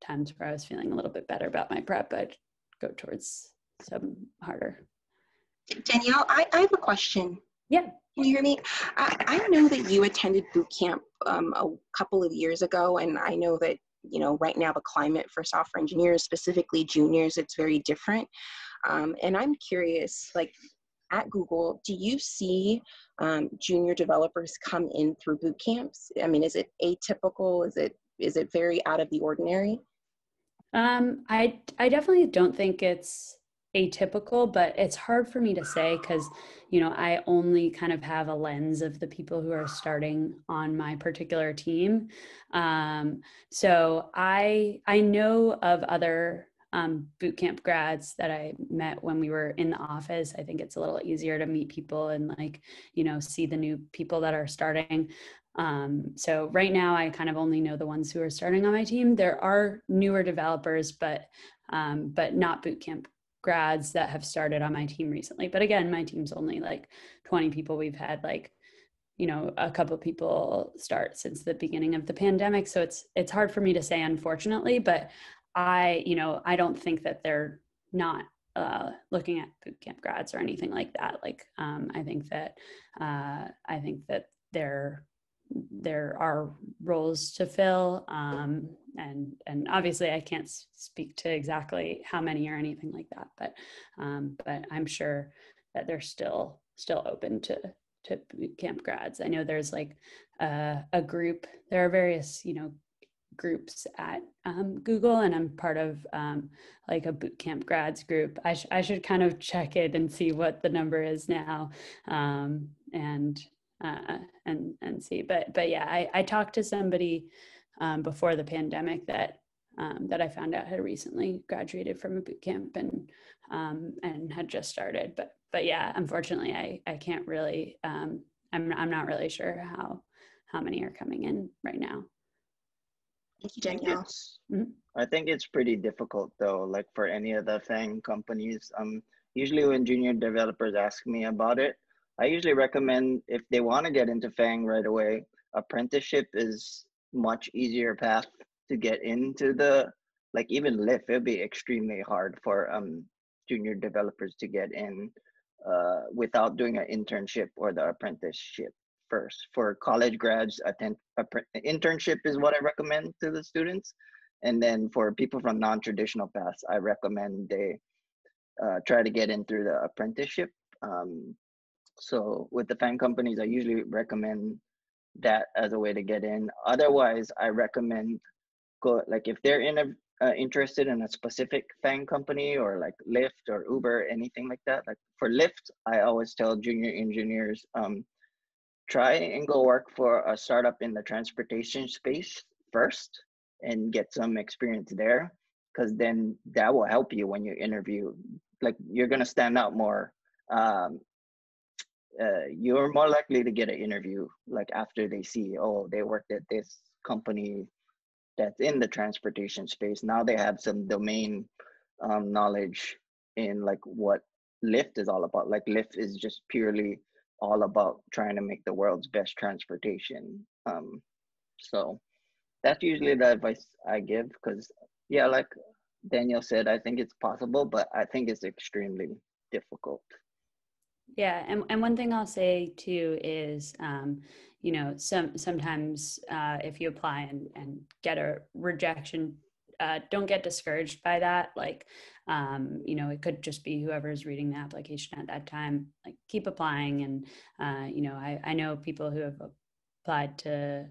times where I was feeling a little bit better about my prep, I'd go towards some harder. Danielle, I have a question. Yeah. Can you hear me? I know that you attended boot camp a couple of years ago, and I know that, right now the climate for software engineers, specifically juniors, it's very different. And I'm curious, like at Google, do you see junior developers come in through boot camps? I mean, is it atypical? Is it very out of the ordinary? I definitely don't think it's atypical, but it's hard for me to say because, I only kind of have a lens of the people who are starting on my particular team. So I know of other bootcamp grads that I met when we were in the office. I think it's a little easier to meet people and like, see the new people that are starting. So right now I kind of only know the ones who are starting on my team. There are newer developers, but not bootcamp grads that have started on my team recently. But again, my team's only like 20 people. We've had like, a couple of people start since the beginning of the pandemic. So it's hard for me to say, unfortunately, but I don't think that they're not looking at bootcamp grads or anything like that. Like, I think that there are roles to fill, and obviously I can't speak to exactly how many or anything like that, but I'm sure that they're still open to bootcamp grads. I know there's like a group. There are various groups at Google, and I'm part of like a bootcamp grads group. I should kind of check it and see what the number is now, and see. But yeah, I talked to somebody before the pandemic that I found out had recently graduated from a bootcamp and had just started. But yeah, unfortunately, I can't really. I'm not really sure how many are coming in right now. Thank you, Danielle. I think it's pretty difficult though, like for any of the FANG companies. Usually when junior developers ask me about it, I usually recommend if they want to get into FANG right away, apprenticeship is much easier path to get into like even LIF, it'd be extremely hard for junior developers to get in without doing an internship or the apprenticeship first. For college grads, internship is what I recommend to the students. And then for people from non-traditional paths, I recommend they try to get in through the apprenticeship. So with the FAANG companies, I usually recommend that as a way to get in. Otherwise, I recommend like if they're interested in a specific FAANG company or like Lyft or Uber, anything like that. Like for Lyft, I always tell junior engineers, try and go work for a startup in the transportation space first and get some experience there, because then that will help you when you interview. Like you're gonna stand out more. You're more likely to get an interview like after they see, oh, they worked at this company that's in the transportation space. Now they have some domain knowledge in like what Lyft is all about. Like Lyft is just purely all about trying to make the world's best transportation. So that's usually the advice I give, because yeah, like Danielle said, I think it's possible, but I think it's extremely difficult. Yeah, and one thing I'll say too is, you know, sometimes if you apply and get a rejection, don't get discouraged by that. Like, you know, it could just be whoever's reading the application at that time. Like, keep applying, and you know, I know people who have applied to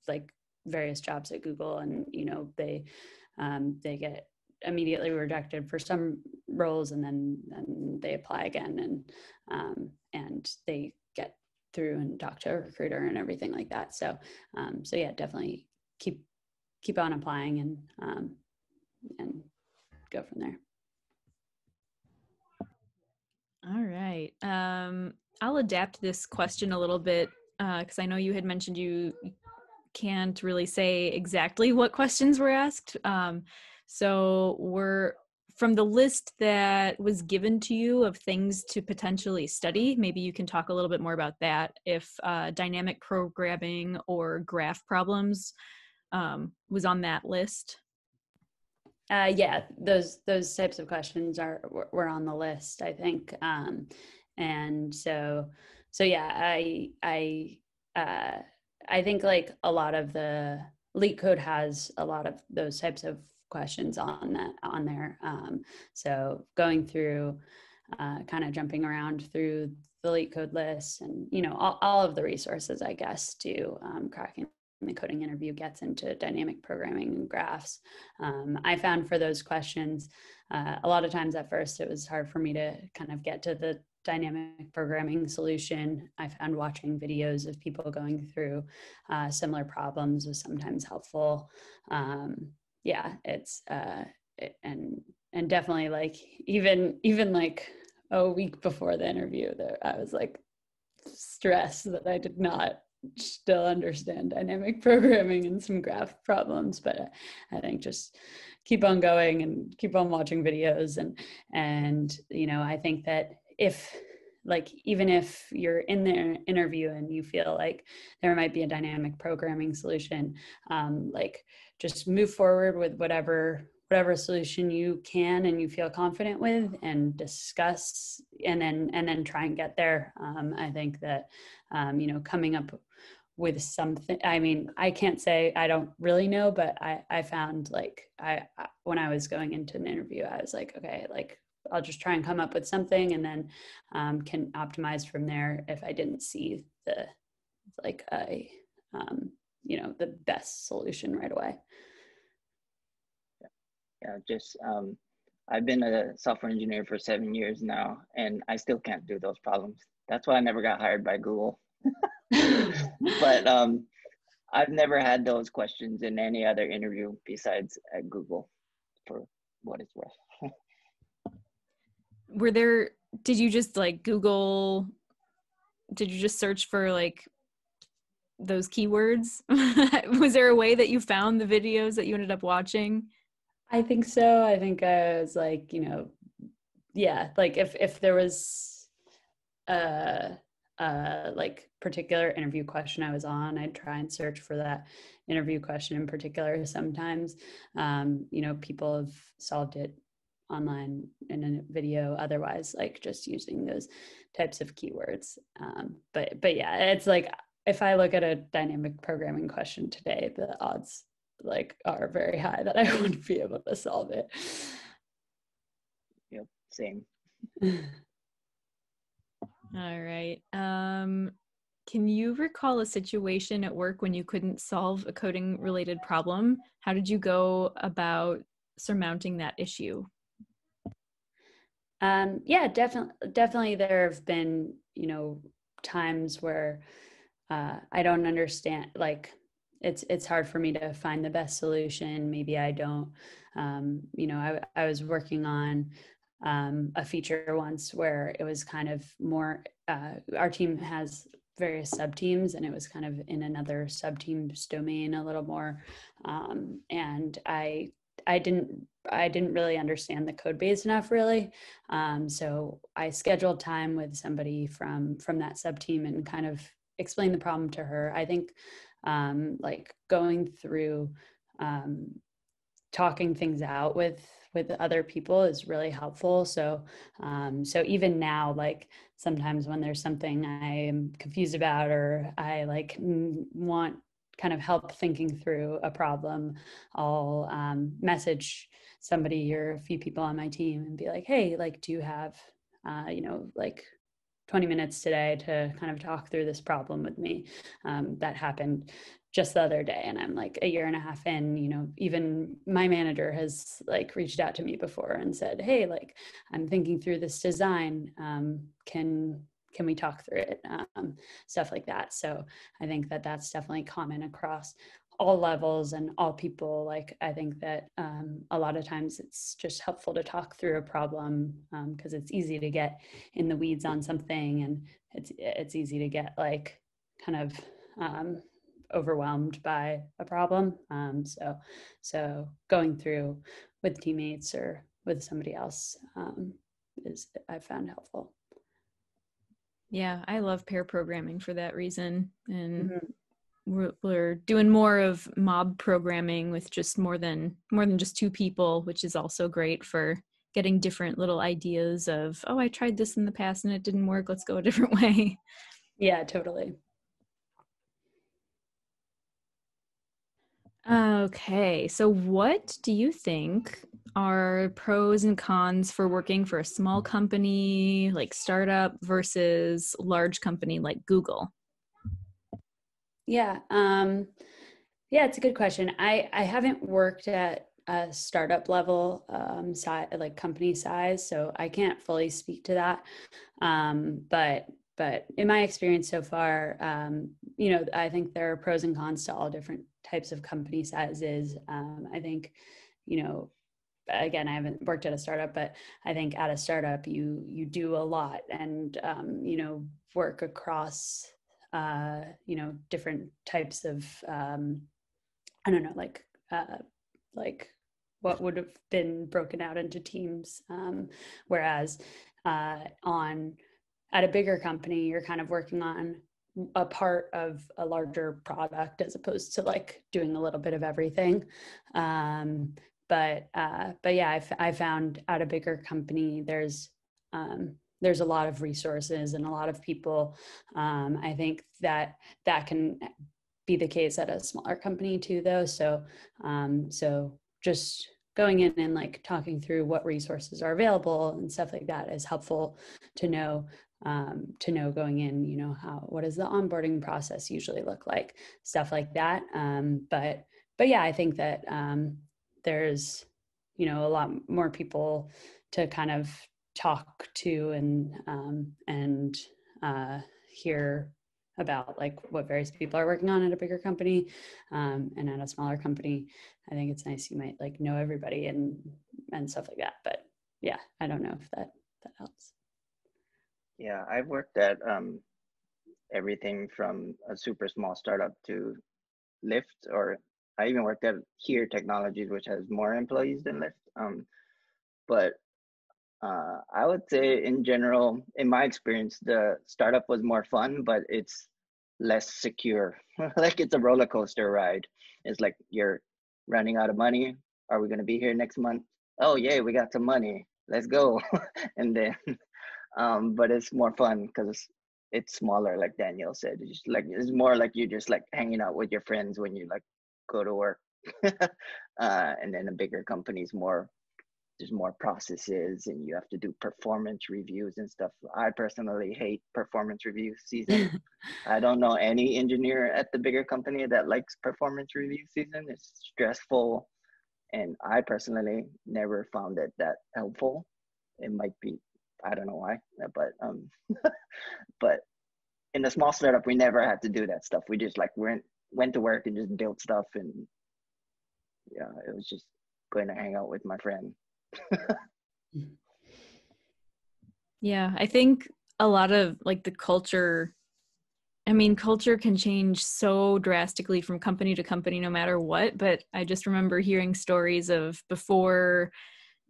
like various jobs at Google, and you know, they get immediately rejected for some roles, and then they apply again, and they get through and talk to a recruiter and everything like that. So so yeah, definitely keep on applying, and go from there. All right. I'll adapt this question a little bit, because I know you had mentioned you can't really say exactly what questions were asked. So we're from the list that was given to you of things to potentially study. Maybe you can talk a little bit more about that. If dynamic programming or graph problems was on that list. Yeah, those types of questions were on the list, I think. And so yeah, I think like a lot of the LeetCode has a lot of those types of questions on there. So going through, kind of jumping around through the LeetCode list, and you know, all of the resources, I guess, to cracking the coding interview gets into dynamic programming and graphs. I found for those questions, a lot of times at first it was hard for me to kind of get to the dynamic programming solution. I found watching videos of people going through similar problems was sometimes helpful. Yeah, it's and definitely like even like a week before the interview, there I was like stressed that I did not still understand dynamic programming and some graph problems, but I think just keep on going and keep on watching videos, and you know, I think that if like even if you're in the interview and you feel like there might be a dynamic programming solution, like just move forward with whatever solution you can and you feel confident with, and discuss, and then try and get there. I think that you know, coming up with something, I mean, I can't say, I don't really know, but I found like I when I was going into an interview, I was like, okay, like I'll just try and come up with something, and then can optimize from there if I didn't see the like you know, the best solution right away. Yeah, just I've been a software engineer for 7 years now, and I still can't do those problems. That's why I never got hired by Google. But I've never had those questions in any other interview besides at Google, for what it's worth. Did you just like Google, did you just search for like those keywords? Was there a way that you found the videos that you ended up watching? I think so. I think I was like, you know, yeah, like if there was like particular interview question I was on, I'd try and search for that interview question in particular. Sometimes, you know, people have solved it online in a video, otherwise like just using those types of keywords. But yeah, it's like if I look at a dynamic programming question today, the odds like are very high that I wouldn't be able to solve it. Yeah, Same. All right. Can you recall a situation at work when you couldn't solve a coding related problem? How did you go about surmounting that issue? Yeah, definitely there have been, times where I don't understand, like it's hard for me to find the best solution. Maybe I don't, I was working on a feature once where it was kind of more, our team has various sub teams, and it was kind of in another sub team's domain a little more. And I didn't really understand the code base enough, really. So I scheduled time with somebody from that sub team and kind of explained the problem to her. I think like going through talking things out with other people is really helpful. So so even now, like sometimes when there's something I am confused about, or I like want kind of help thinking through a problem, I'll message somebody or a few people on my team and be like, hey, like, do you have like 20 minutes today to kind of talk through this problem with me? That happened just the other day, and I'm like a year and a half in, even my manager has like reached out to me before and said, hey, like I'm thinking through this design, can we talk through it? Stuff like that. So I think that that's definitely common across all levels and all people. Like I think that a lot of times it's just helpful to talk through a problem, because it's easy to get in the weeds on something, and it's easy to get like kind of overwhelmed by a problem. So going through with teammates or with somebody else is, I found, helpful. Yeah, I love pair programming for that reason. And we're doing more of mob programming with just more than just two people, which is also great for getting different little ideas of, oh, I tried this in the past and it didn't work, let's go a different way. Yeah, totally. Okay, so what do you think are pros and cons for working for a small company like startup versus large company like Google? Yeah, it's a good question. I haven't worked at a startup level like company size, so I can't fully speak to that. But in my experience so far, I think there are pros and cons to all different types of company sizes. I think, again, I haven't worked at a startup, but I think at a startup you do a lot, and work across different types of I don't know, like what would have been broken out into teams, whereas at a bigger company you're kind of working on a part of a larger product as opposed to like doing a little bit of everything. But yeah, I found at a bigger company there's a lot of resources and a lot of people. I think that can be the case at a smaller company too, though. So just going in and like talking through what resources are available and stuff like that is helpful to know. Going in, what does the onboarding process usually look like, stuff like that. But yeah, I think that there's a lot more people to kind of talk to and hear about like what various people are working on at a bigger company, and at a smaller company I think it's nice you might like know everybody and stuff like that. But yeah, I don't know if that helps. Yeah, I've worked at everything from a super small startup to Lyft, or I even worked at Here Technologies, which has more employees than Lyft. But I would say in general, in my experience, the startup was more fun, but it's less secure. Like it's a roller coaster ride. It's like you're running out of money. Are we going to be here next month? Oh, yay, we got some money. Let's go. And then, but it's more fun because it's smaller, like Danielle said. It's just like it's more like you're just like hanging out with your friends when you like go to work. And then a bigger company is more there's more processes and you have to do performance reviews and stuff. I personally hate performance review season. I don't know any engineer at the bigger company that likes performance review season. It's stressful, and I personally never found it that helpful. It might be, I don't know why, but in a small startup, we never had to do that stuff. We just like went to work and just built stuff, and yeah, it was just going to hang out with my friend. Yeah, I think a lot of like the culture, I mean, culture can change so drastically from company to company no matter what, but I just remember hearing stories of before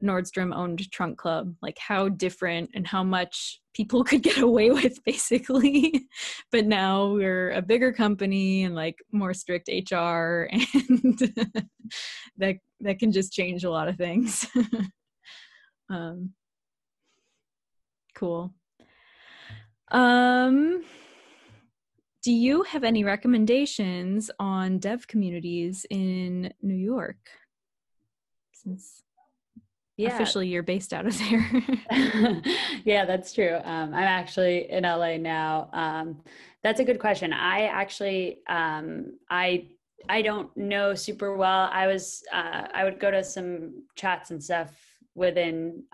Nordstrom owned Trunk Club, like how different and how much people could get away with basically. But now we're a bigger company and like more strict HR, and that can just change a lot of things. Cool. Do you have any recommendations on dev communities in New York? Since officially you're based out of there. Yeah, that's true. I'm actually in LA now. That's a good question. I actually, I don't know super well. I would go to some chats and stuff within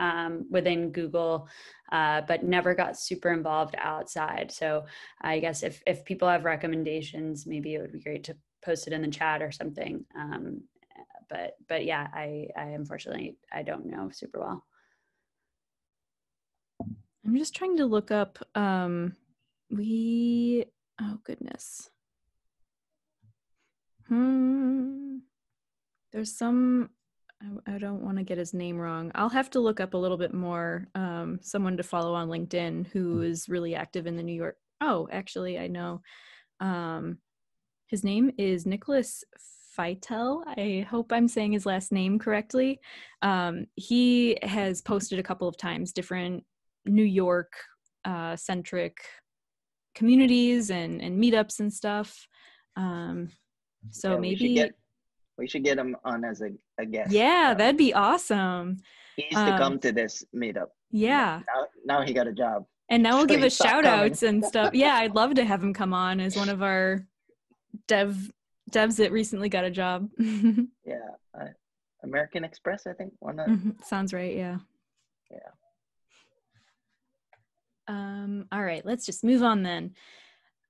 Google, but never got super involved outside. So I guess if people have recommendations, maybe it would be great to post it in the chat or something. But yeah, I unfortunately, I don't know super well. I'm just trying to look up, oh goodness. There's some, I don't want to get his name wrong. I'll have to look up a little bit more, someone to follow on LinkedIn who is really active in the New York. Oh, actually, I know. His name is Nicholas Feitel. I hope I'm saying his last name correctly. He has posted a couple of times different New York centric communities and meetups and stuff. So yeah, maybe we should get him on as a guest. Yeah, that'd be awesome. He used to come to this meetup. Yeah. Now he got a job. And now we'll give us shout outs and stuff. Yeah, I'd love to have him come on as one of our devs that recently got a job. Yeah. American Express, I think. Sounds right, yeah. Yeah. All right, let's just move on then.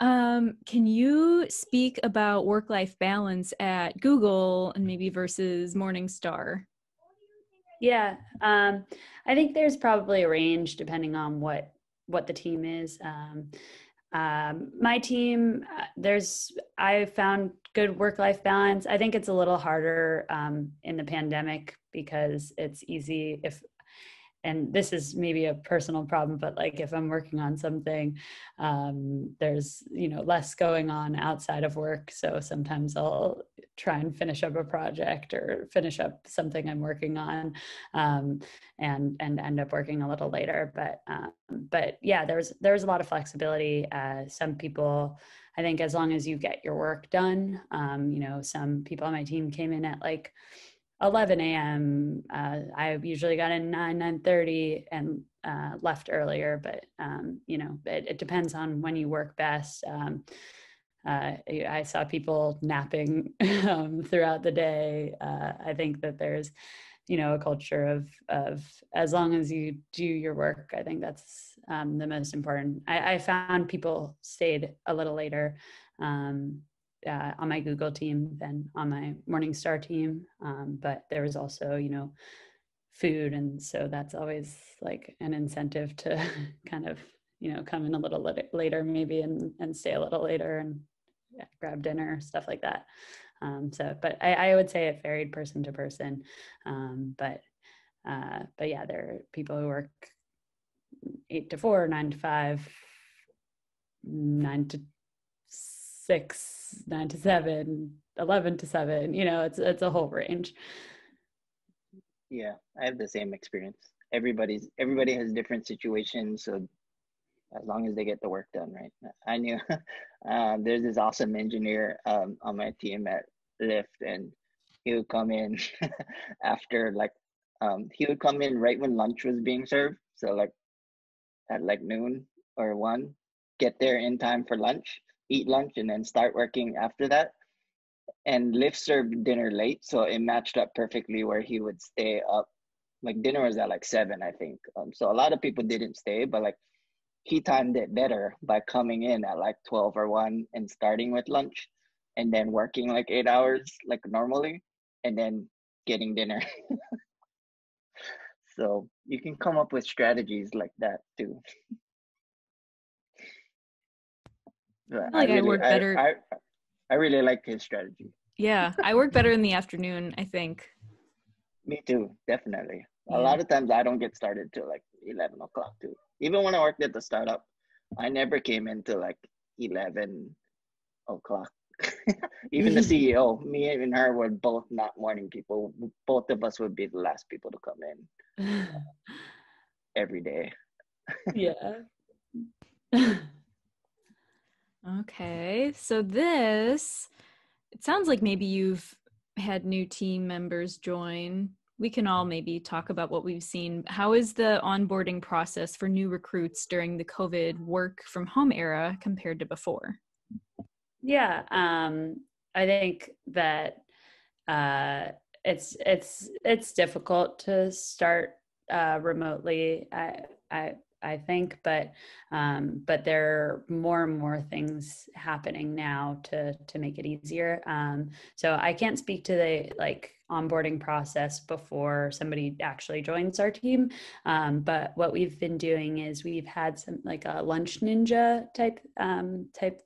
Can you speak about work-life balance at Google and maybe versus MorningStar? Yeah, I think there's probably a range depending on what the team is. My team, I found good work-life balance. I think it's a little harder in the pandemic because it's easy and this is maybe a personal problem, but like if I'm working on something, there's, less going on outside of work. So sometimes I'll try and finish up a project or finish up something I'm working on, and end up working a little later. But yeah, there's a lot of flexibility. Some people, I think as long as you get your work done, some people on my team came in at like 11 a.m. I usually got in 9:30 and left earlier, but it depends on when you work best. I saw people napping throughout the day. I think that there's, a culture of as long as you do your work, I think that's the most important. I found people stayed a little later on my Google team than on my Morningstar team. But there was also, food. And so that's always like an incentive to kind of, come in a little later maybe and stay a little later and grab dinner, stuff like that. But I would say it varied person to person. But yeah, there are people who work 8 to 4, 9 to 5, 9 to 6, 9 to 7, 11 to 7, it's a whole range. Yeah, I have the same experience. Everybody has different situations, so as long as they get the work done, right? I knew there's this awesome engineer on my team at Lyft, and he would come in after like He would come in right when lunch was being served. So like at like noon or 1, get there in time for lunch, eat lunch, and then start working after that. And Lyft served dinner late, so it matched up perfectly where he would stay up. Like dinner was at like 7, I think. So a lot of people didn't stay, but like he timed it better by coming in at like 12 or 1 and starting with lunch and then working like 8 hours like normally and then getting dinner. So you can come up with strategies like that too. But I feel like I work better. I really like his strategy. Yeah, I work better in the afternoon, I think. Me too, definitely. A Yeah. lot of times I don't get started till like 11 o'clock too. Even when I worked at the startup, I never came into like 11 o'clock. Even the CEO, me and her were both not morning people. Both of us would be the last people to come in every day. Yeah. Okay, so this, it sounds like maybe you've had new team members join. We can all maybe talk about what we've seen. How is the onboarding process for new recruits during the COVID work from home era compared to before? Yeah, I think that it's difficult to start remotely. I think, but there are more and more things happening now to make it easier. So I can't speak to the like onboarding process before somebody actually joins our team. But what we've been doing is we've had some like a lunch ninja type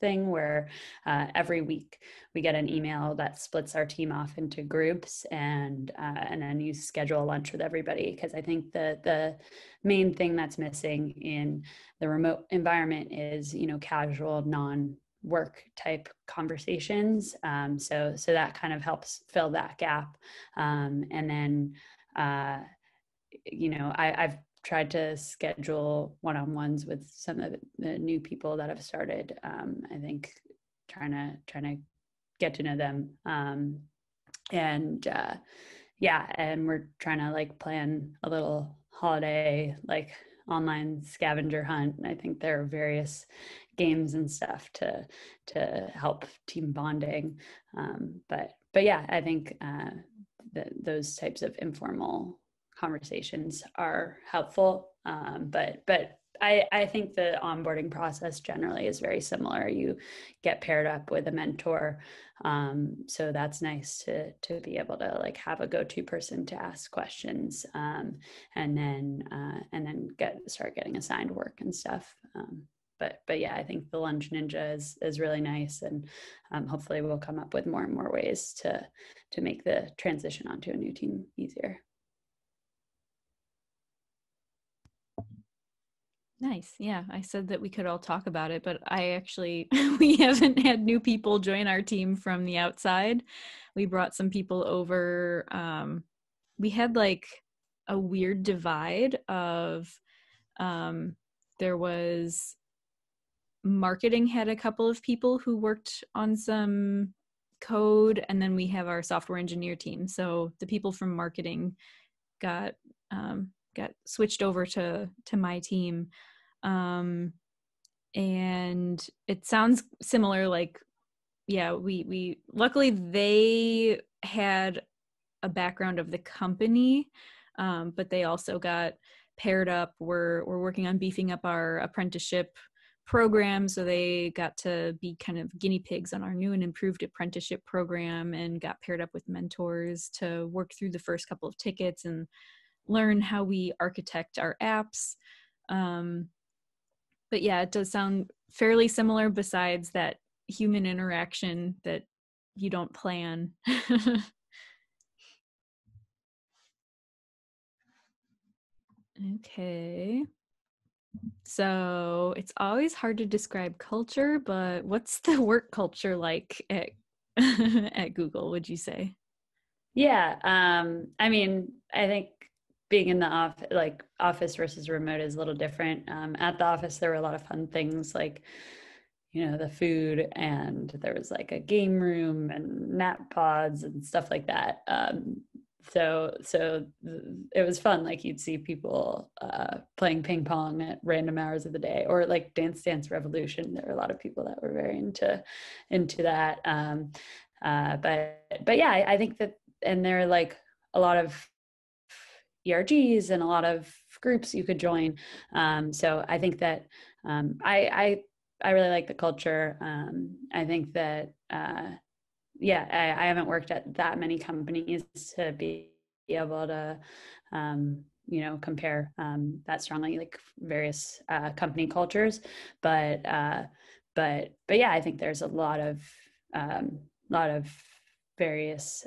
thing where every week we get an email that splits our team off into groups, and then you schedule lunch with everybody. Because I think the main thing that's missing in the remote environment is, casual, non-work type conversations. So that kind of helps fill that gap. And then, I've tried to schedule one-on-ones with some of the new people that have started. I think trying to get to know them. And we're trying to like plan a little holiday like online scavenger hunt. I think there are various games and stuff to help team bonding. But yeah, I think those types of informal conversations are helpful. But I think the onboarding process generally is very similar. You get paired up with a mentor. So that's nice to be able to like have a go-to person to ask questions, and then start getting assigned work and stuff. But yeah, I think the lunch ninja is really nice, and hopefully we'll come up with more and more ways to make the transition onto a new team easier. Nice. Yeah, I said that we could all talk about it, but we haven't had new people join our team from the outside. We brought some people over. We had like a weird divide of, there was marketing had a couple of people who worked on some code, and then we have our software engineer team. So the people from marketing got switched over to my team. And it sounds similar, like, yeah, we luckily they had a background of the company, but they also got paired up. We're working on beefing up our apprenticeship program, so they got to be kind of guinea pigs on our new and improved apprenticeship program, and got paired up with mentors to work through the first couple of tickets and learn how we architect our apps. But yeah, it does sound fairly similar, besides that human interaction that you don't plan. Okay. So it's always hard to describe culture, but what's the work culture like at at Google, would you say? Yeah, I mean, I think being in the office versus remote is a little different. At the office, there were a lot of fun things like, the food, and there was like a game room and nap pods and stuff like that. it was fun. Like you'd see people playing ping pong at random hours of the day, or like Dance Revolution. There were a lot of people that were very into that. But yeah, I think that, and there are like a lot of ERGs and a lot of groups you could join. So I think that I really like the culture. I think that yeah, I haven't worked at that many companies to be able to, compare that strongly, like various company cultures. But yeah, I think there's a lot of various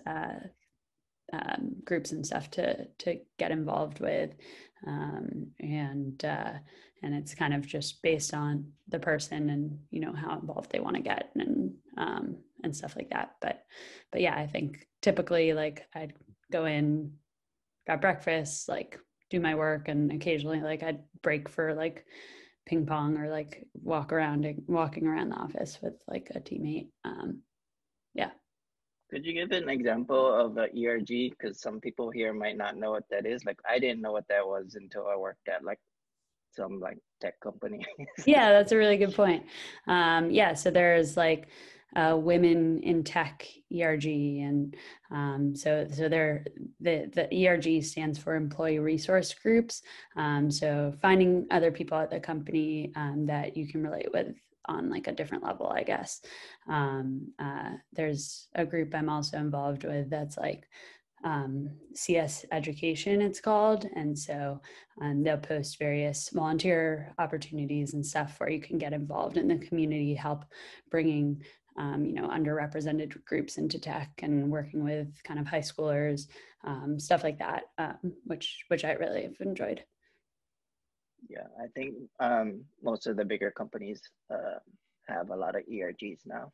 groups and stuff to get involved with, and it's kind of just based on the person and how involved they want to get and stuff like that. But yeah, I think typically like I'd go in, grab breakfast, like do my work, and occasionally like I'd break for like ping pong or like walking around the office with like a teammate. Yeah. Could you give an example of a ERG? Because some people here might not know what that is. Like I didn't know what that was until I worked at like some like tech company. Yeah, that's a really good point. Yeah, so there's like women in tech ERG, and so the ERG stands for employee resource groups. So finding other people at the company that you can relate with on like a different level, I guess. There's a group I'm also involved with that's like CS education, it's called. And so they'll post various volunteer opportunities and stuff where you can get involved in the community, help bringing underrepresented groups into tech and working with kind of high schoolers, stuff like that, which I really have enjoyed. Yeah, I think most of the bigger companies have a lot of ERGs now.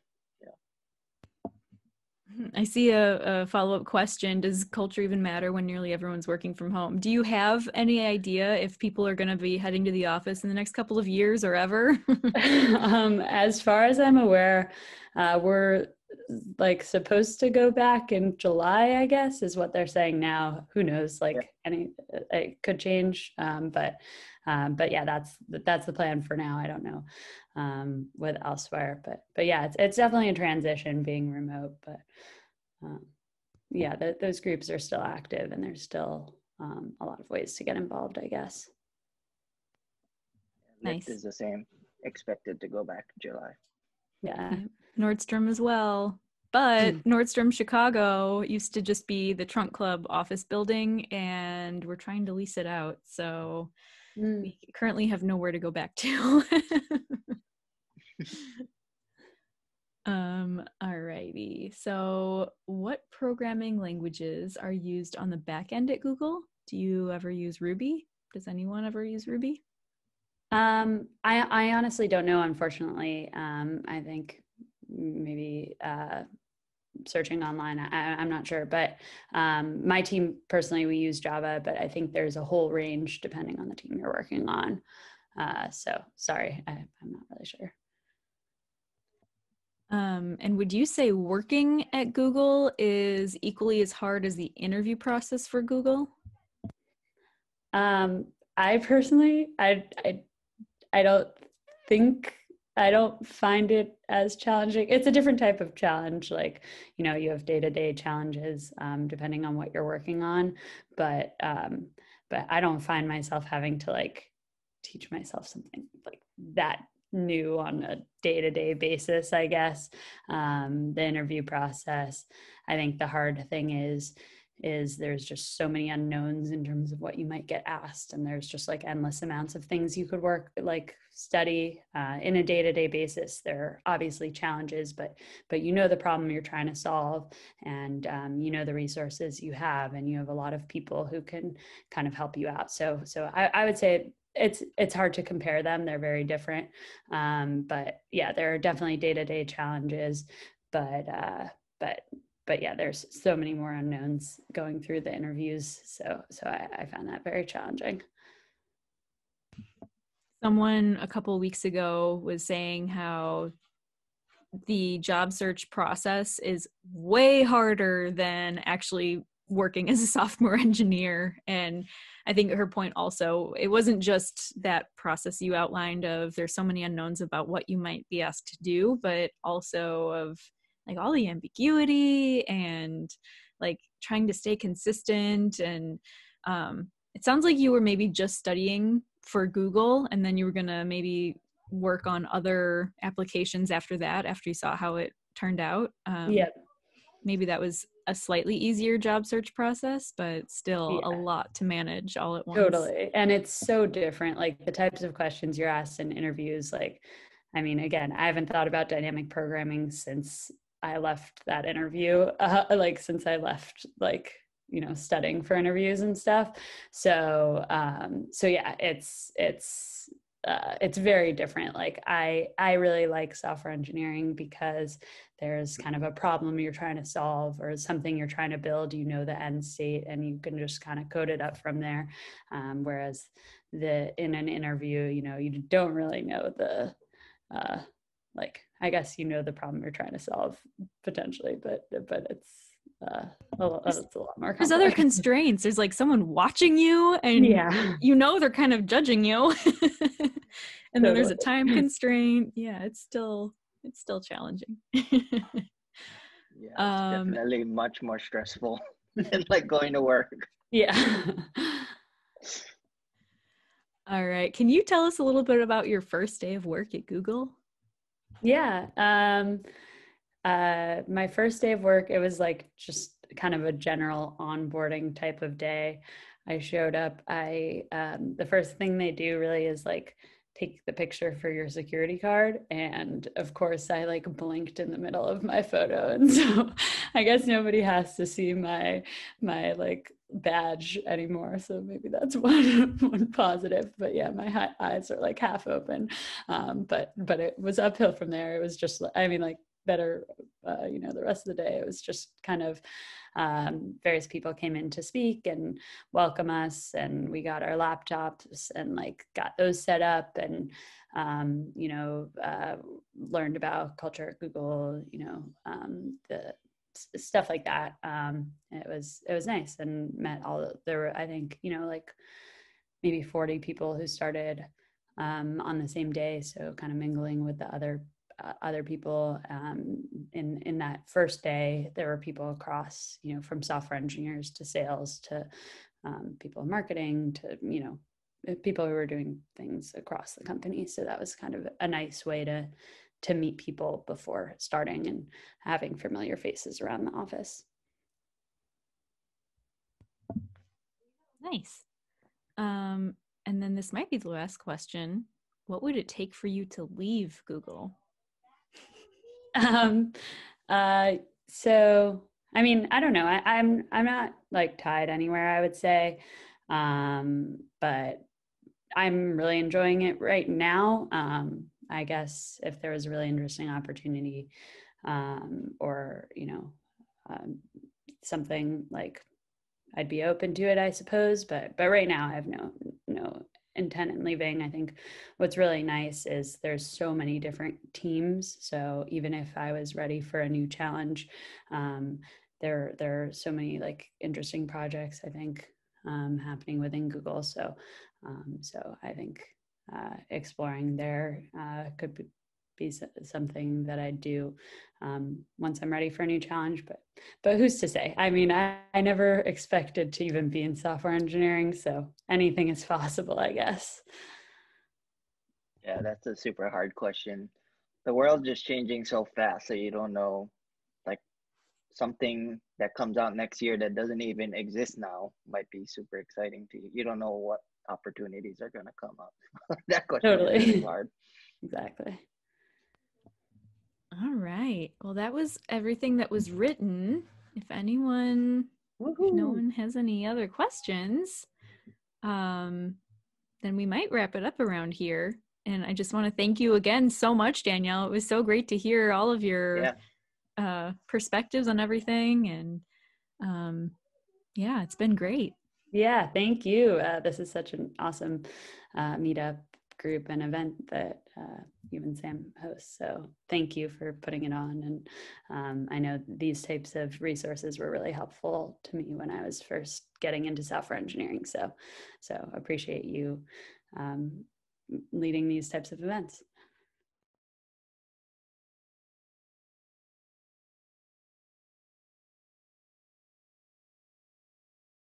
I see a follow-up question. Does culture even matter when nearly everyone's working from home? Do you have any idea if people are going to be heading to the office in the next couple of years or ever? As far as I'm aware, we're like supposed to go back in July, I guess, is what they're saying now. Who knows? Like it could change. But yeah, that's the plan for now. I don't know with elsewhere, but yeah, it's definitely a transition being remote. But yeah, those groups are still active, and there's still a lot of ways to get involved, I guess. Nice. Lyft is the same. Expected to go back in July. Yeah. Nordstrom as well. But Nordstrom Chicago used to just be the Trunk Club office building, and we're trying to lease it out. So we currently have nowhere to go back to. Alrighty. So what programming languages are used on the back end at Google? Do you ever use Ruby? Does anyone ever use Ruby? I honestly don't know, unfortunately. I think maybe searching online, I'm not sure, but my team personally, we use Java, but I think there's a whole range depending on the team you're working on. So sorry, I'm not really sure. And would you say working at Google is equally as hard as the interview process for Google? I personally, I don't find it as challenging. It's a different type of challenge. Like, you have day-to-day challenges depending on what you're working on. But I don't find myself having to like teach myself something like that new on a day-to-day basis, I guess. The interview process, I think the hard thing is there's just so many unknowns in terms of what you might get asked, and there's just like endless amounts of things you could study in a day-to-day basis. There are obviously challenges, but the problem you're trying to solve, and the resources you have, and you have a lot of people who can kind of help you out. So I would say it's hard to compare them. They're very different. But yeah, there are definitely day-to-day challenges, but yeah, there's so many more unknowns going through the interviews. So I found that very challenging. Someone a couple of weeks ago was saying how the job search process is way harder than actually working as a sophomore engineer. And I think her point also, it wasn't just that process you outlined of there's so many unknowns about what you might be asked to do, but also of like all the ambiguity and like trying to stay consistent. And it sounds like you were maybe just studying for Google and then you were gonna maybe work on other applications after that, after you saw how it turned out. Maybe that was a slightly easier job search process, but still a lot to manage all at once. Totally. And it's so different, like the types of questions you're asked in interviews. Like, I mean, again, I haven't thought about dynamic programming since I left that interview, like since I left, like, you know, studying for interviews and stuff. So, so yeah, it's very different. Like I really like software engineering because there's kind of a problem you're trying to solve or something you're trying to build, you know, the end state, and you can just kind of code it up from there. Whereas in an interview, you know, you don't really know the, like, I guess, you know, the problem you're trying to solve potentially, but it's a lot more complex. There's other constraints. There's like someone watching you and you know they're kind of judging you. And then there's a time constraint. Yeah, it's still challenging. Yeah, it's definitely much more stressful than like going to work. Yeah. All right. Can you tell us a little bit about your first day of work at Google? Yeah. My first day of work, it was like just kind of a general onboarding type of day. I showed up. The first thing they do really is like take the picture for your security card. And of course I like blinked in the middle of my photo. And so I guess nobody has to see my like badge anymore. So maybe that's one positive, but yeah, my eyes are like half open. But it was uphill from there. It was just, I mean, like better, you know, the rest of the day, it was just kind of, various people came in to speak and welcome us, and we got our laptops and like got those set up and, you know, learned about culture at Google, you know, the stuff like that. It was nice, and met there were, I think, you know, like maybe 40 people who started on the same day. So kind of mingling with the other people. In that first day, there were people across, you know, from software engineers to sales to people in marketing to, you know, people who were doing things across the company. So that was kind of a nice way to meet people before starting and having familiar faces around the office. Nice. And then this might be the last question. What would it take for you to leave Google? So, I mean, I don't know. I'm not like tied anywhere, I would say. But I'm really enjoying it right now. I guess if there was a really interesting opportunity, or, you know, something like, I'd be open to it, I suppose. But right now I have no intent in leaving. I think what's really nice is there's so many different teams. So even if I was ready for a new challenge, there are so many like interesting projects, I think, happening within Google. So I think exploring there could be something that I do once I'm ready for a new challenge. But who's to say? I mean, I never expected to even be in software engineering, so anything is possible, I guess. Yeah, that's a super hard question. The world's just changing so fast, so you don't know, like something that comes out next year that doesn't even exist now might be super exciting to you. You don't know what opportunities are going to come up. That question Totally. is really hard. Exactly. All right. Well, that was everything that was written. If no one has any other questions, then we might wrap it up around here. And I just want to thank you again so much, Danielle. It was so great to hear all of your perspectives on everything. And it's been great. Yeah, thank you. This is such an awesome meetup group and event that you and Sam host. So thank you for putting it on. And I know these types of resources were really helpful to me when I was first getting into software engineering. So appreciate you leading these types of events.